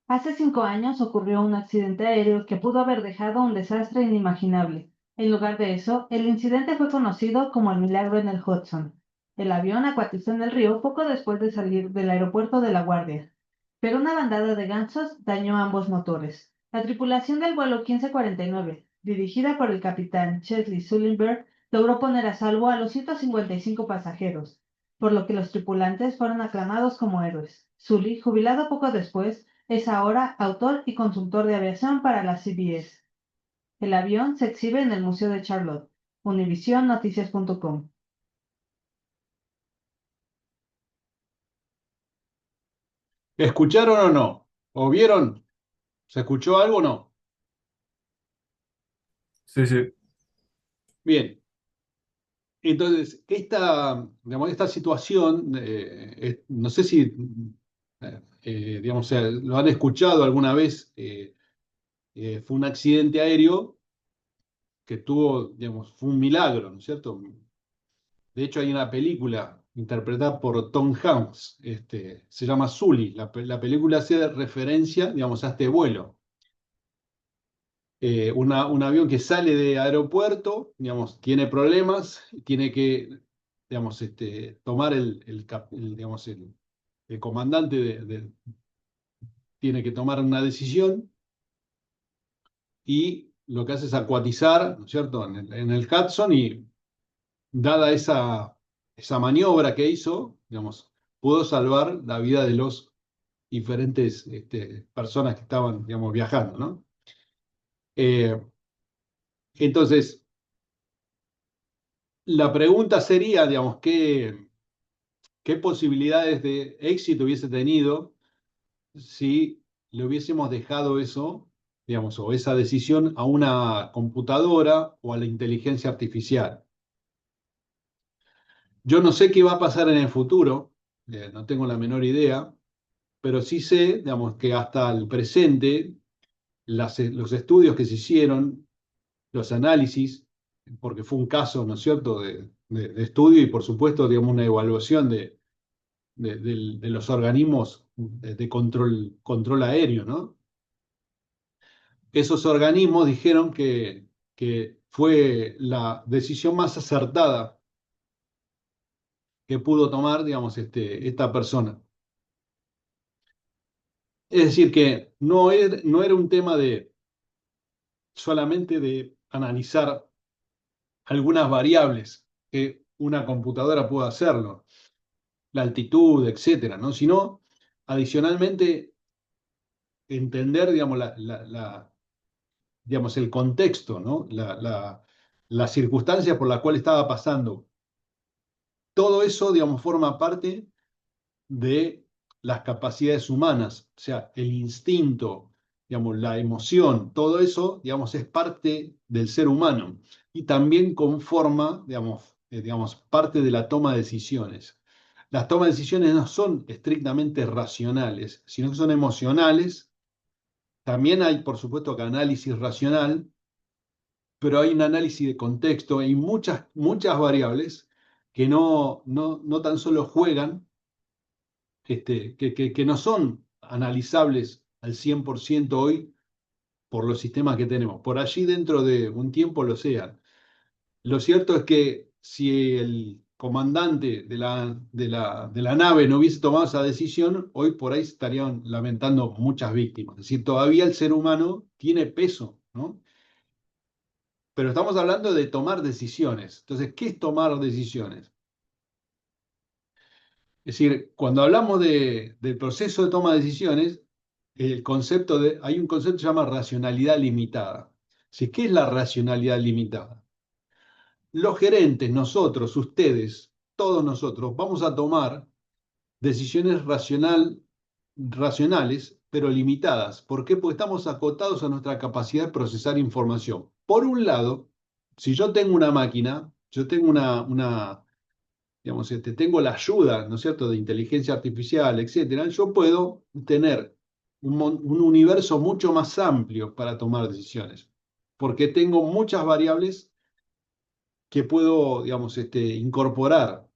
Hace 5 años ocurrió un accidente aéreo que pudo haber dejado un desastre inimaginable. En lugar de eso, el incidente fue conocido como el milagro en el Hudson. El avión acuatizó en el río poco después de salir del aeropuerto de La Guardia, pero una bandada de gansos dañó ambos motores. La tripulación del vuelo 1549, dirigida por el capitán Chesley Sullenberg, logró poner a salvo a los 155 pasajeros, por lo que los tripulantes fueron aclamados como héroes. Sully, jubilado poco después, es ahora autor y consultor de aviación para la CBS. El avión se exhibe en el Museo de Charlotte. UnivisionNoticias.com. ¿Escucharon o no? ¿O vieron? ¿Se escuchó algo o no? Sí, sí. Bien. Entonces, digamos, esta situación, no sé si, digamos, o sea, lo han escuchado alguna vez, fue un accidente aéreo que tuvo, digamos, fue un milagro, ¿no es cierto? De hecho, hay una película interpretada por Tom Hanks. Se llama Sully. La película hace referencia, digamos, a este vuelo. Un avión que sale de aeropuerto, digamos, tiene problemas, tiene que, digamos, tomar digamos, el comandante tiene que tomar una decisión y lo que hace es acuatizar, ¿no es cierto?, en el Hudson, y dada esa maniobra que hizo, digamos, pudo salvar la vida de los diferentes personas que estaban, digamos, viajando, ¿no? Entonces, la pregunta sería, digamos, ¿qué posibilidades de éxito hubiese tenido si le hubiésemos dejado eso, digamos, o esa decisión a una computadora o a la inteligencia artificial? Yo no sé qué va a pasar en el futuro, no tengo la menor idea, pero sí sé, digamos, que hasta el presente, los estudios que se hicieron, los análisis, porque fue un caso, ¿no es cierto?, de estudio y por supuesto, digamos, una evaluación de los organismos de control aéreo, ¿no? Esos organismos dijeron que fue la decisión más acertada que pudo tomar, digamos, esta persona. Es decir, que no era un tema solamente de analizar algunas variables que una computadora puede hacerlo, la altitud, etcétera, ¿no? Sino, adicionalmente, entender, digamos, digamos, el contexto, ¿no? Las circunstancias por las cuales estaba pasando. Todo eso, digamos, forma parte de las capacidades humanas, o sea, el instinto, digamos, la emoción, todo eso, digamos, es parte del ser humano y también conforma, digamos, parte de la toma de decisiones. Las tomas de decisiones no son estrictamente racionales, sino que son emocionales. También hay, por supuesto, que análisis racional, pero hay un análisis de contexto, hay muchas variables que no tan solo juegan, que no son analizables al 100% hoy por los sistemas que tenemos. Por allí dentro de un tiempo lo sean. Lo cierto es que si el comandante de la nave no hubiese tomado esa decisión, hoy por ahí estarían lamentando muchas víctimas. Es decir, todavía el ser humano tiene peso, ¿no? Pero estamos hablando de tomar decisiones. Entonces, ¿qué es tomar decisiones? Es decir, cuando hablamos del proceso de toma de decisiones, hay un concepto que se llama racionalidad limitada. Así, ¿qué es la racionalidad limitada? Los gerentes, nosotros, ustedes, todos nosotros, vamos a tomar decisiones racionales, pero limitadas. ¿Por qué? Porque estamos acotados a nuestra capacidad de procesar información. Por un lado, si yo tengo una máquina, yo tengo digamos, tengo la ayuda, ¿no es cierto?, de inteligencia artificial, etcétera, yo puedo tener un universo mucho más amplio para tomar decisiones, porque tengo muchas variables que puedo, digamos, incorporar.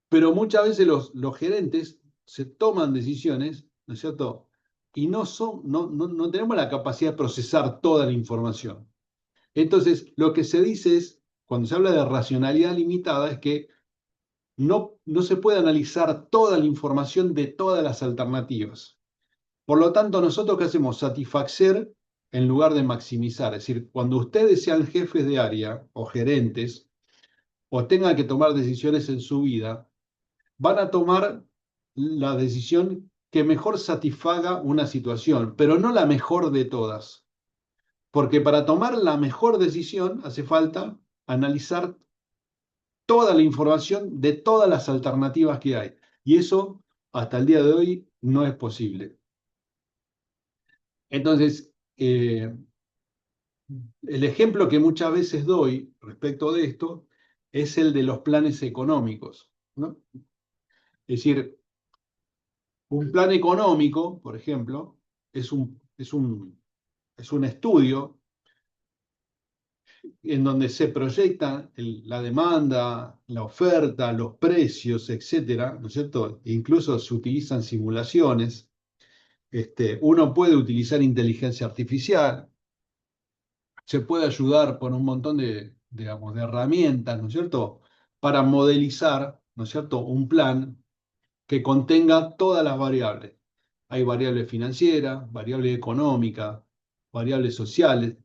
Pero muchas veces los gerentes se toman decisiones, ¿no es cierto?, y no tenemos la capacidad de procesar toda la información. Entonces, lo que se dice es, cuando se habla de racionalidad limitada, es que no se puede analizar toda la información de todas las alternativas. Por lo tanto, nosotros ¿qué hacemos? Satisfacer en lugar de maximizar. Es decir, cuando ustedes sean jefes de área o gerentes o tengan que tomar decisiones en su vida, van a tomar la decisión que mejor satisfaga una situación, pero no la mejor de todas. Porque para tomar la mejor decisión hace falta analizar toda la información de todas las alternativas que hay. Y eso, hasta el día de hoy, no es posible. Entonces, el ejemplo que muchas veces doy respecto de esto es el de los planes económicos, ¿no? Es decir, un plan económico, por ejemplo, es un estudio en donde se proyecta la demanda, la oferta, los precios, etcétera, ¿no es cierto? Incluso se utilizan simulaciones. Uno puede utilizar inteligencia artificial, se puede ayudar por un montón digamos, de herramientas, ¿no es cierto?, para modelizar, ¿no es cierto?, un plan que contenga todas las variables. Hay variables financieras, variables económicas, variables sociales,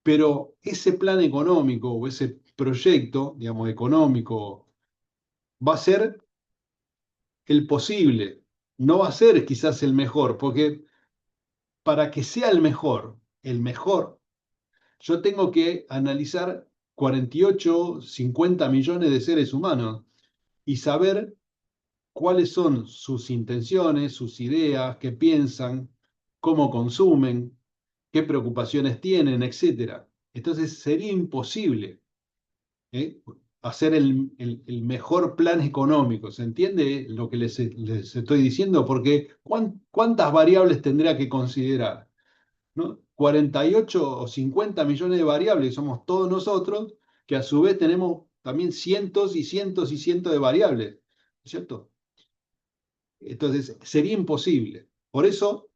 pero ese plan económico o ese proyecto, digamos, económico, va a ser el posible, no va a ser quizás el mejor, porque para que sea el mejor, yo tengo que analizar 48, 50 millones de seres humanos y saber cuáles son sus intenciones, sus ideas, qué piensan, cómo consumen, qué preocupaciones tienen, etcétera. Entonces sería imposible hacer el mejor plan económico. ¿Se entiende lo que les estoy diciendo? Porque ¿cuántas variables tendría que considerar? ¿No? 48 o 50 millones de variables, que somos todos nosotros, que a su vez tenemos también cientos y cientos y cientos de variables, ¿cierto? Entonces, sería imposible. Por eso,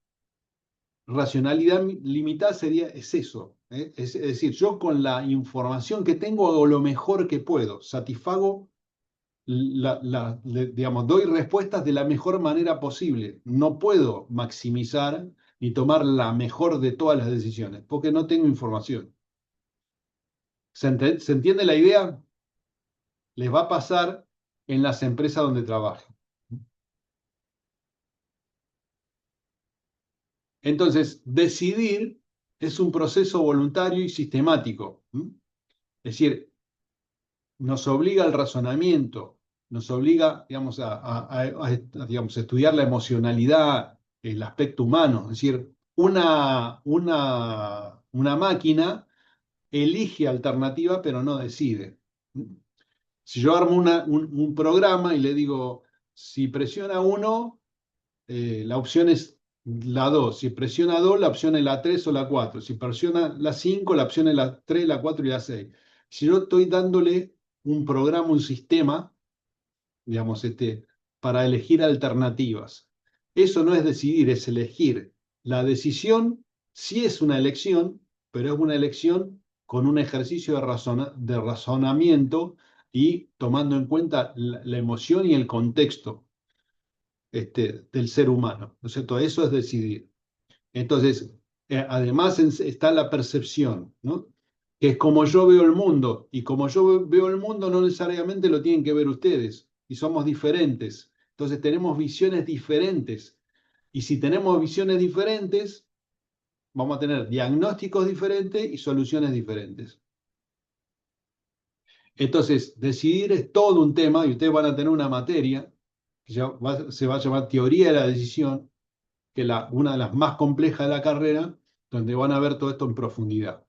racionalidad limitada es eso. Es decir, yo con la información que tengo hago lo mejor que puedo, satisfago, digamos, doy respuestas de la mejor manera posible. No puedo maximizar ni tomar la mejor de todas las decisiones, porque no tengo información. ¿Se entiende la idea? Les va a pasar en las empresas donde trabajen. Entonces, decidir es un proceso voluntario y sistemático. Es decir, nos obliga al razonamiento, nos obliga, digamos, digamos, a estudiar la emocionalidad, el aspecto humano. Es decir, una máquina elige alternativa, pero no decide. Si yo armo un programa y le digo, si presiona 1, la opción es la 2. Si presiona 2, la opción es la 3 o la 4. Si presiona la 5, la opción es la 3, la 4 y la 6. Si yo estoy dándole un programa, un sistema, digamos, para elegir alternativas, eso no es decidir, es elegir. La decisión sí es una elección, pero es una elección con un ejercicio de razonamiento y tomando en cuenta la emoción y el contexto del ser humano, ¿no es cierto? Eso es decidir. Entonces, además está la percepción, ¿no? Que es como yo veo el mundo, y como yo veo el mundo no necesariamente lo tienen que ver ustedes, y somos diferentes. Entonces tenemos visiones diferentes, y si tenemos visiones diferentes, vamos a tener diagnósticos diferentes y soluciones diferentes. Entonces, decidir es todo un tema, y ustedes van a tener una materia que se va a llamar teoría de la decisión, que es una de las más complejas de la carrera, donde van a ver todo esto en profundidad.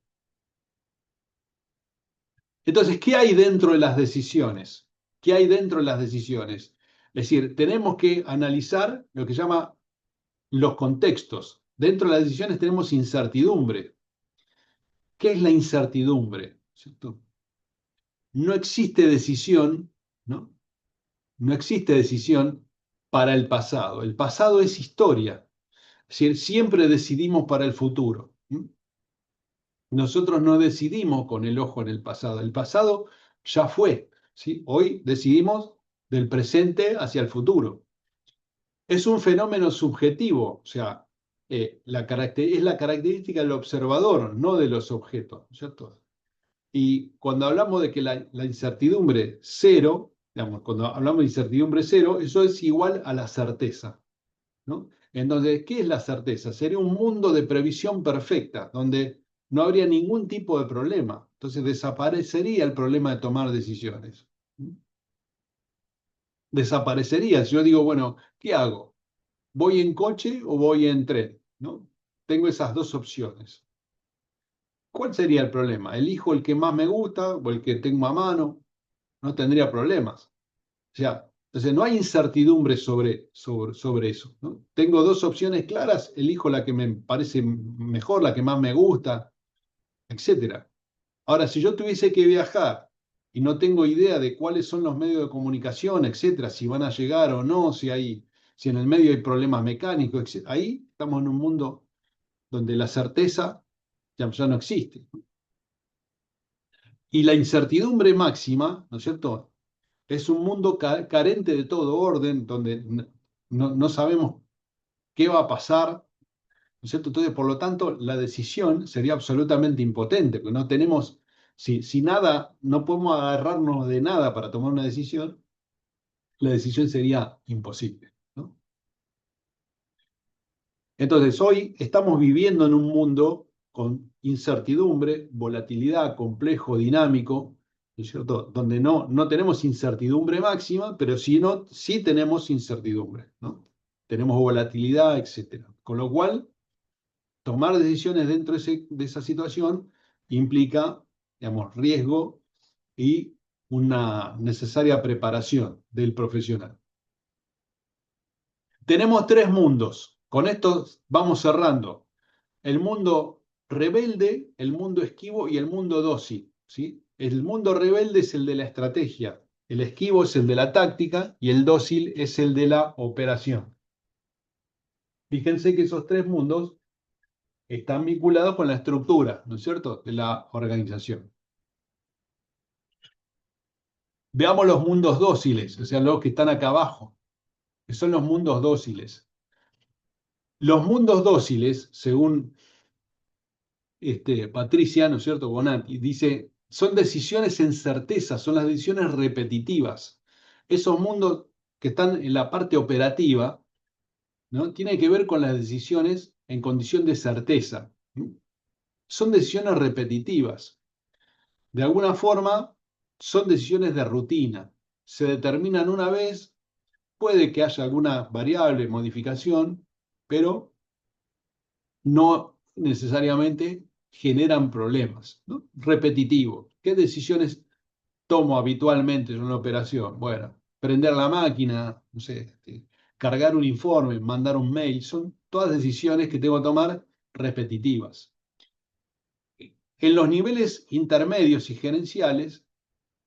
Entonces, ¿qué hay dentro de las decisiones? ¿Qué hay dentro de las decisiones? Es decir, tenemos que analizar lo que se llama los contextos. Dentro de las decisiones tenemos incertidumbre. ¿Qué es la incertidumbre? ¿Cierto? No existe decisión, ¿no? No existe decisión para el pasado. El pasado es historia. Es decir, siempre decidimos para el futuro. Nosotros no decidimos con el ojo en el pasado. El pasado ya fue, ¿sí? Hoy decidimos del presente hacia el futuro. Es un fenómeno subjetivo, o sea, es la característica del observador, no de los objetos, ¿cierto? Y cuando hablamos de que la incertidumbre cero, digamos, cuando hablamos de incertidumbre cero, eso es igual a la certeza, ¿no? Entonces, ¿qué es la certeza? Sería un mundo de previsión perfecta, donde no habría ningún tipo de problema. Entonces desaparecería el problema de tomar decisiones. Desaparecería. Si yo digo, bueno, ¿qué hago? ¿Voy en coche o voy en tren? ¿No? Tengo esas dos opciones. ¿Cuál sería el problema? ¿Elijo el que más me gusta o el que tengo a mano? No tendría problemas. O sea, entonces no hay incertidumbre sobre eso, ¿no? Tengo dos opciones claras, elijo la que me parece mejor, la que más me gusta. etc. Ahora, si yo tuviese que viajar y no tengo idea de cuáles son los medios de comunicación, etcétera, si van a llegar o no, si en el medio hay problemas mecánicos, etcétera, ahí estamos en un mundo donde la certeza ya no existe. Y la incertidumbre máxima, ¿no es cierto? Es un mundo carente de todo orden, donde no sabemos qué va a pasar, ¿no es cierto? Entonces, por lo tanto, la decisión sería absolutamente impotente, porque no tenemos, si nada, no podemos agarrarnos de nada para tomar una decisión, la decisión sería imposible, ¿no? Entonces, hoy estamos viviendo en un mundo con incertidumbre, volatilidad, complejo, dinámico, ¿no es cierto? Donde no tenemos incertidumbre máxima, pero sí tenemos incertidumbre, ¿no? Tenemos volatilidad, etcétera. Con lo cual, tomar decisiones dentro de esa situación implica, digamos, riesgo y una necesaria preparación del profesional. Tenemos tres mundos. Con esto vamos cerrando. El mundo rebelde, el mundo esquivo y el mundo dócil, ¿sí? El mundo rebelde es el de la estrategia, el esquivo es el de la táctica y el dócil es el de la operación. Fíjense que esos tres mundos están vinculados con la estructura, ¿no es cierto?, de la organización. Veamos los mundos dóciles, o sea, los que están acá abajo, que son los mundos dóciles. Los mundos dóciles, según Patricia, ¿no es cierto?, Bonatti, dice, son decisiones en certeza, son las decisiones repetitivas. Esos mundos que están en la parte operativa, ¿no?, tienen que ver con las decisiones en condición de certeza. Son decisiones repetitivas. De alguna forma, son decisiones de rutina. Se determinan una vez, puede que haya alguna variable, modificación, pero no necesariamente generan problemas, ¿no? Repetitivo. ¿Qué decisiones tomo habitualmente en una operación? Bueno, prender la máquina, no sé, cargar un informe, mandar un mail, son todas decisiones que tengo que tomar repetitivas. En los niveles intermedios y gerenciales,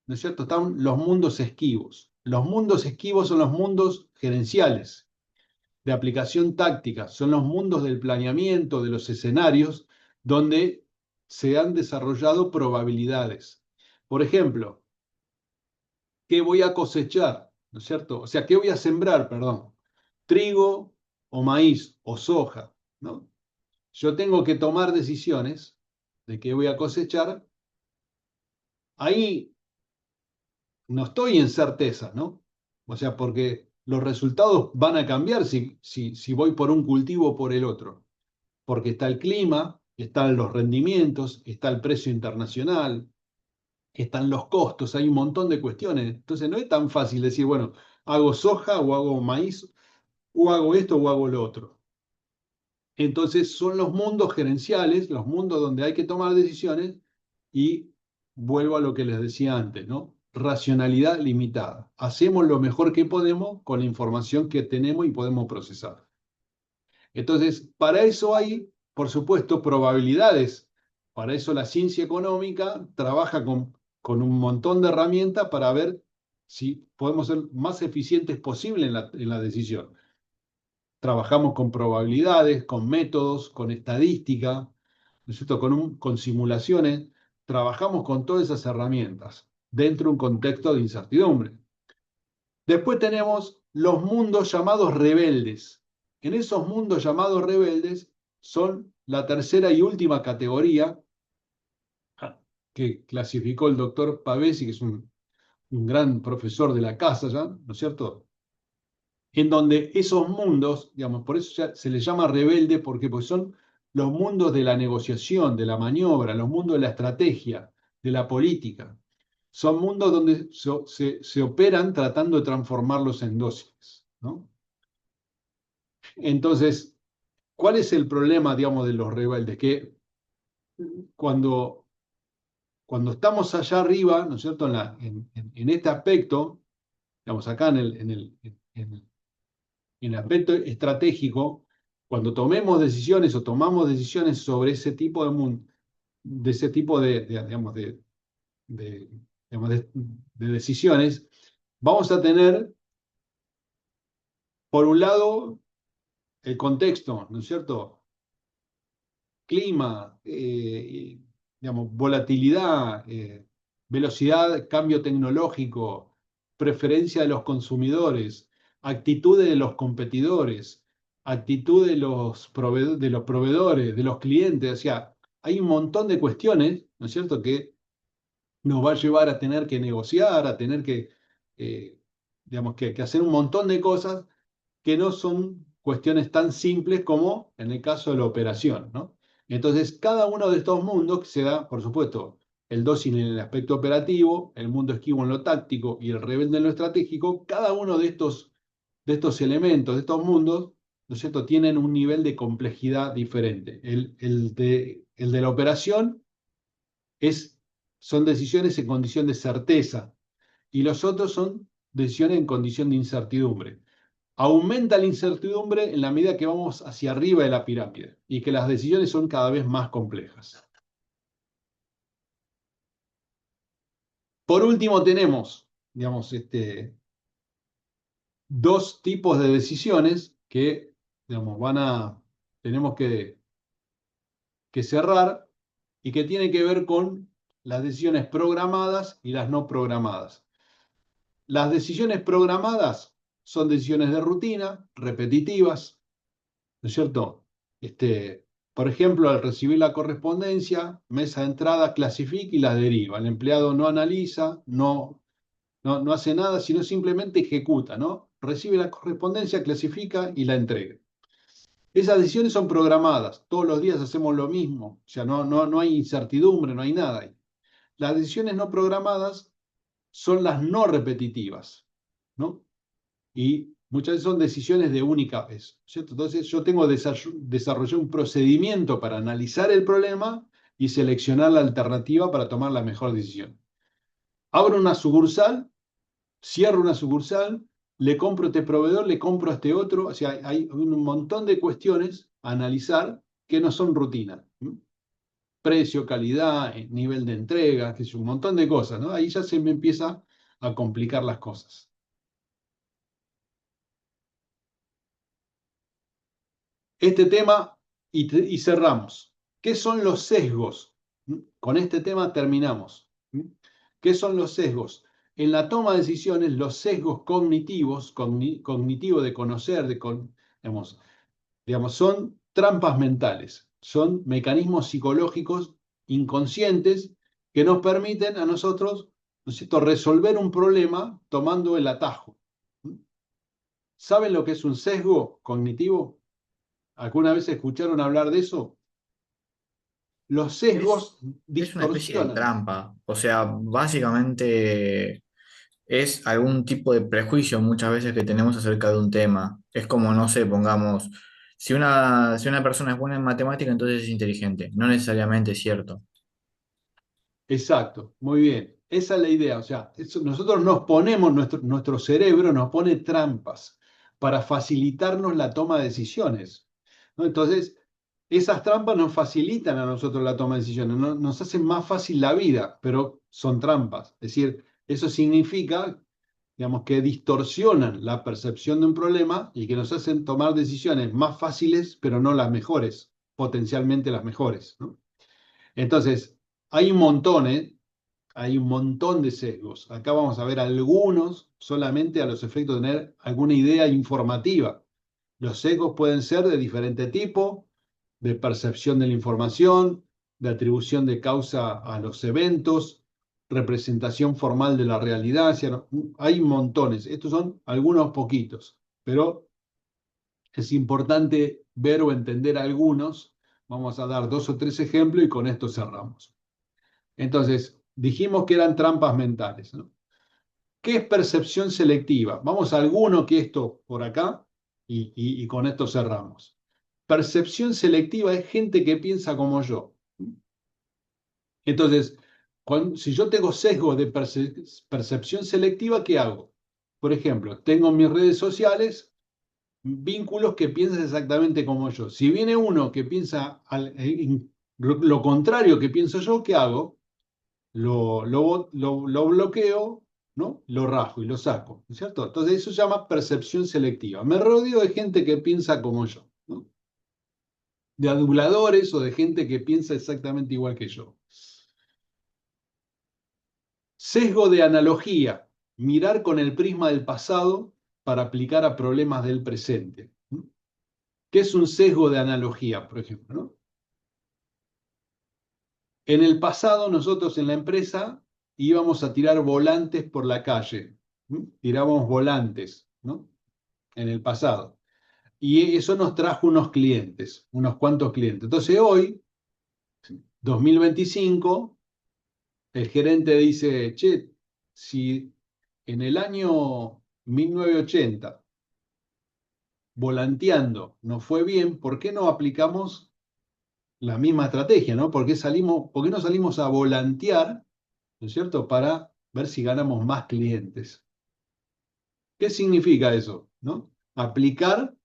¿no es cierto?, están los mundos esquivos. Los mundos esquivos son los mundos gerenciales, de aplicación táctica, son los mundos del planeamiento, de los escenarios, donde se han desarrollado probabilidades. Por ejemplo, ¿qué voy a cosechar? ¿No es cierto? O sea, ¿qué voy a sembrar? Perdón. Trigo o maíz o soja, ¿no? Yo tengo que tomar decisiones de qué voy a cosechar. Ahí no estoy en certeza, ¿no? O sea, porque los resultados van a cambiar si voy por un cultivo o por el otro. Porque está el clima, están los rendimientos, está el precio internacional, están los costos, hay un montón de cuestiones. Entonces no es tan fácil decir, bueno, hago soja o hago maíz, o hago esto o hago lo otro. Entonces son los mundos gerenciales, los mundos donde hay que tomar decisiones y vuelvo a lo que les decía antes, ¿no? Racionalidad limitada. Hacemos lo mejor que podemos con la información que tenemos y podemos procesar. Entonces, para eso hay, por supuesto, probabilidades. Para eso la ciencia económica trabaja con un montón de herramientas para ver si podemos ser más eficientes posible en la decisión. Trabajamos con probabilidades, con métodos, con estadística, ¿no es cierto?, con simulaciones. Trabajamos con todas esas herramientas dentro de un contexto de incertidumbre. Después tenemos los mundos llamados rebeldes. En esos mundos llamados rebeldes son la tercera y última categoría que clasificó el doctor Pavesi, que es un gran profesor de la casa ya, ¿no es cierto?, en donde esos mundos, digamos, por eso ya se les llama rebelde, porque pues son los mundos de la negociación, de la maniobra, los mundos de la estrategia, de la política. Son mundos donde se operan tratando de transformarlos en dóciles, ¿no? Entonces, ¿cuál es el problema, digamos, de los rebeldes? Que cuando estamos allá arriba, ¿no es cierto?, en este aspecto, digamos, acá en el aspecto estratégico, cuando tomemos decisiones o tomamos decisiones sobre ese tipo de mundo, de ese tipo digamos, de decisiones, vamos a tener, por un lado, el contexto, ¿no es cierto? Clima, digamos, volatilidad, velocidad, cambio tecnológico, preferencia de los consumidores, actitud de los competidores, actitud de los proveedores, de los clientes. O sea, hay un montón de cuestiones, ¿no es cierto?, que nos va a llevar a tener que negociar, a tener eh, digamos, que hacer un montón de cosas que no son cuestiones tan simples como en el caso de la operación, ¿no? Entonces, cada uno de estos mundos que se da, por supuesto, el dócil en el aspecto operativo, el mundo esquivo en lo táctico y el rebelde en lo estratégico, cada uno de estos elementos, de estos mundos, ¿no es cierto?, tienen un nivel de complejidad diferente. El de la operación son decisiones en condición de certeza y los otros son decisiones en condición de incertidumbre. Aumenta la incertidumbre en la medida que vamos hacia arriba de la pirámide y que las decisiones son cada vez más complejas. Por último, tenemos, digamos, dos tipos de decisiones que, digamos, tenemos que cerrar y que tienen que ver con las decisiones programadas y las no programadas. Las decisiones programadas son decisiones de rutina, repetitivas, ¿no es cierto? Por ejemplo, al recibir la correspondencia, mesa de entrada clasifica y la deriva. El empleado no analiza, no hace nada, sino simplemente ejecuta, ¿no? Recibe la correspondencia, clasifica y la entrega. Esas decisiones son programadas. Todos los días hacemos lo mismo. O sea, no hay incertidumbre, no hay nada ahí. Las decisiones no programadas son las no repetitivas, ¿no? Y muchas veces son decisiones de única vez, ¿cierto? Entonces yo tengo que desarrollar un procedimiento para analizar el problema y seleccionar la alternativa para tomar la mejor decisión. Abro una sucursal, cierro una sucursal, le compro a este proveedor, le compro a este otro. O sea, hay un montón de cuestiones a analizar que no son rutina. Precio, calidad, nivel de entrega, que es un montón de cosas, ¿no? Ahí ya se me empieza a complicar las cosas. Este tema y cerramos. ¿Qué son los sesgos? Con este tema terminamos. ¿Qué son los sesgos? En la toma de decisiones, los sesgos cognitivos, cognitivo de conocer, digamos, son trampas mentales, son mecanismos psicológicos inconscientes que nos permiten a nosotros, ¿no es cierto?, resolver un problema tomando el atajo. ¿Saben lo que es un sesgo cognitivo? ¿Alguna vez escucharon hablar de eso? Los sesgos Es una especie de distorsionan. trampa. O sea, básicamente es algún tipo de prejuicio muchas veces que tenemos acerca de un tema. Es como, no sé, pongamos, si una persona es buena en matemática, entonces es inteligente. No necesariamente es cierto. Exacto, muy bien. Esa es la idea. O sea, nosotros nos ponemos, nuestro cerebro nos pone trampas para facilitarnos la toma de decisiones, ¿no? Entonces, esas trampas nos facilitan a nosotros la toma de decisiones, nos hacen más fácil la vida, pero son trampas. Es decir, eso significa, digamos, que distorsionan la percepción de un problema y que nos hacen tomar decisiones más fáciles, pero no las mejores, potencialmente las mejores, ¿no? Entonces, hay un montón, ¿eh? Hay un montón de sesgos. Acá vamos a ver algunos solamente a los efectos de tener alguna idea informativa. Los sesgos pueden ser de diferente tipo, de percepción de la información, de atribución de causa a los eventos, representación formal de la realidad. O sea, hay montones. Estos son algunos poquitos, pero es importante ver o entender algunos. Vamos a dar 2 o 3 ejemplos y con esto cerramos. Entonces, dijimos que eran trampas mentales, ¿no? ¿Qué es percepción selectiva? Vamos a alguno que esto por acá y con esto cerramos. Percepción selectiva es gente que piensa como yo. Entonces, si yo tengo sesgo de percepción selectiva, ¿qué hago? Por ejemplo, tengo en mis redes sociales vínculos que piensan exactamente como yo. Si viene uno que piensa lo contrario que pienso yo, ¿qué hago? Lo bloqueo, ¿no? Lo rasgo y lo saco, ¿no es cierto? Entonces eso se llama percepción selectiva. Me rodeo de gente que piensa como yo, ¿no? De aduladores o de gente que piensa exactamente igual que yo. Sesgo de analogía, mirar con el prisma del pasado para aplicar a problemas del presente. ¿Qué es un sesgo de analogía, por ejemplo, ¿no? En el pasado nosotros en la empresa íbamos a tirar volantes por la calle. Tirábamos volantes, ¿no? En el pasado. Y eso nos trajo unos clientes, unos cuantos clientes. Entonces hoy, 2025, el gerente dice, che, si en el año 1980 volanteando nos fue bien, ¿por qué no aplicamos la misma estrategia, ¿no? ¿Por qué no salimos a volantear, ¿no es cierto?, para ver si ganamos más clientes? ¿Qué significa eso, no? Aplicar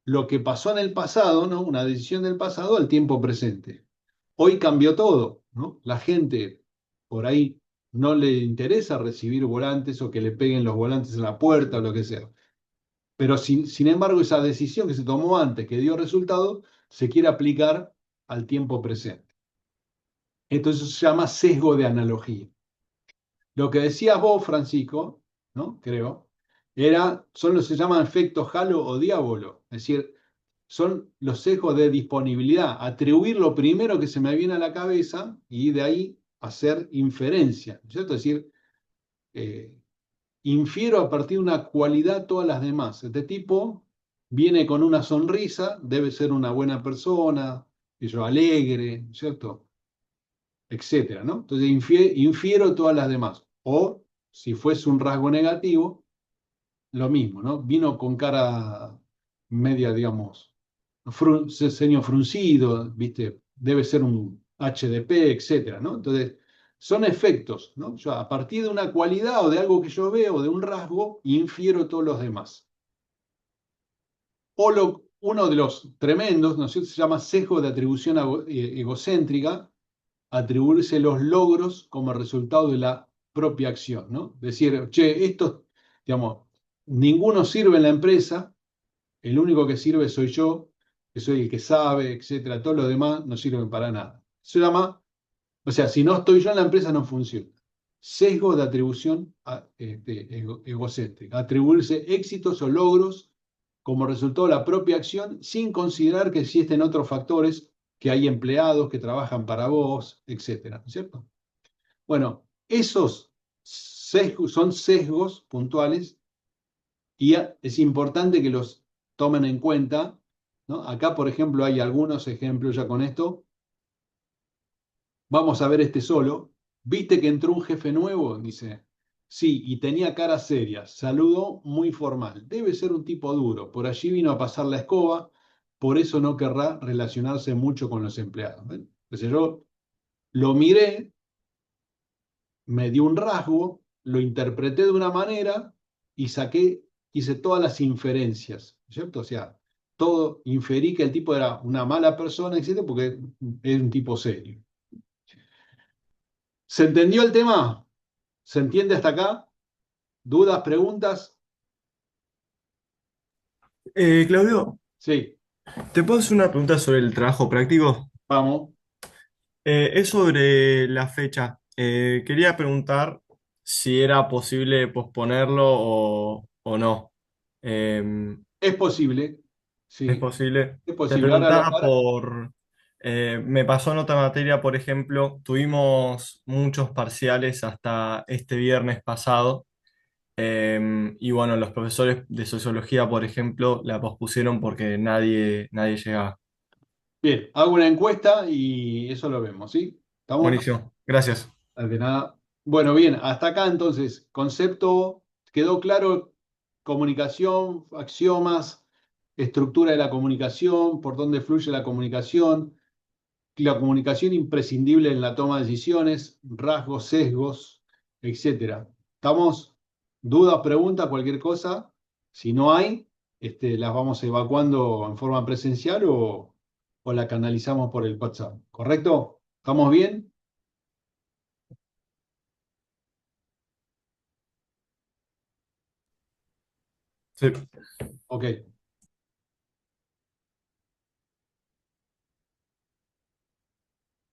lo que pasó en el pasado, ¿no? Una decisión del pasado al tiempo presente. Hoy cambió todo, ¿no? La gente por ahí no le interesa recibir volantes o que le peguen los volantes en la puerta o lo que sea. Pero sin embargo, esa decisión que se tomó antes, que dio resultado, se quiere aplicar al tiempo presente. Entonces se llama sesgo de analogía. Lo que decías vos, Francisco, ¿no? Creo, se llaman efectos halo o diabolo. Es decir, son los sesgos de disponibilidad. Atribuir lo primero que se me viene a la cabeza y de ahí hacer inferencia, ¿cierto? Es decir, infiero a partir de una cualidad todas las demás. Este tipo viene con una sonrisa, debe ser una buena persona, alegre, ¿cierto? Etcétera, ¿no? Entonces infiero todas las demás. O si fuese un rasgo negativo, lo mismo, ¿no? Vino con cara media, digamos, ceño fruncido, ¿viste? Debe ser un HDP, etcétera, ¿no? Entonces, son efectos, ¿no? Yo a partir de una cualidad o de algo que yo veo, de un rasgo, infiero todos los demás. Uno de los tremendos, ¿no es cierto?, se llama sesgo de atribución egocéntrica, atribuirse los logros como resultado de la propia acción, ¿no? Decir, che, digamos, ninguno sirve en la empresa, el único que sirve soy yo, que soy el que sabe, etcétera, todos los demás no sirven para nada. Se llama, o sea, si no estoy yo en la empresa no funciona. Sesgo de atribución egocéntrica, atribuirse éxitos o logros como resultado de la propia acción sin considerar que existen otros factores, que hay empleados que trabajan para vos, etcétera, ¿no es cierto? Bueno, esos sesgos son sesgos puntuales y es importante que los tomen en cuenta, ¿no? Acá, por ejemplo, hay algunos ejemplos ya con esto. Vamos a ver este solo. ¿Viste que entró un jefe nuevo? Dice. Sí, y tenía cara seria. Saludó muy formal. Debe ser un tipo duro. Por allí vino a pasar la escoba. Por eso no querrá relacionarse mucho con los empleados. Entonces yo lo miré, me dio un rasgo, lo interpreté de una manera y hice todas las inferencias, ¿cierto? O sea, inferí que el tipo era una mala persona, etcétera, porque es un tipo serio. ¿Se entendió el tema? ¿Se entiende hasta acá? ¿Dudas, preguntas? Claudio, Sí, ¿te puedo hacer una pregunta sobre el trabajo práctico? vamos. Es sobre la fecha. Quería preguntar si era posible posponerlo o no. Es posible, ¿Es sí, posible? es Te posible. preguntaba me pasó en otra materia, por ejemplo, tuvimos muchos parciales hasta este viernes pasado. Y bueno, los profesores de sociología, por ejemplo, la pospusieron porque nadie llegaba. Bien, hago una encuesta y eso lo vemos, ¿sí? ¿Estamos? Buenísimo, gracias. De nada. Bueno, bien, hasta acá entonces, concepto, quedó claro, comunicación, axiomas, estructura de la comunicación, por dónde fluye la comunicación imprescindible en la toma de decisiones, rasgos, sesgos, etcétera. ¿Estamos? ¿Dudas, preguntas, cualquier cosa? Si no hay, las vamos evacuando en forma presencial o o la canalizamos por el WhatsApp. ¿Correcto? ¿Estamos bien? Sí. Ok.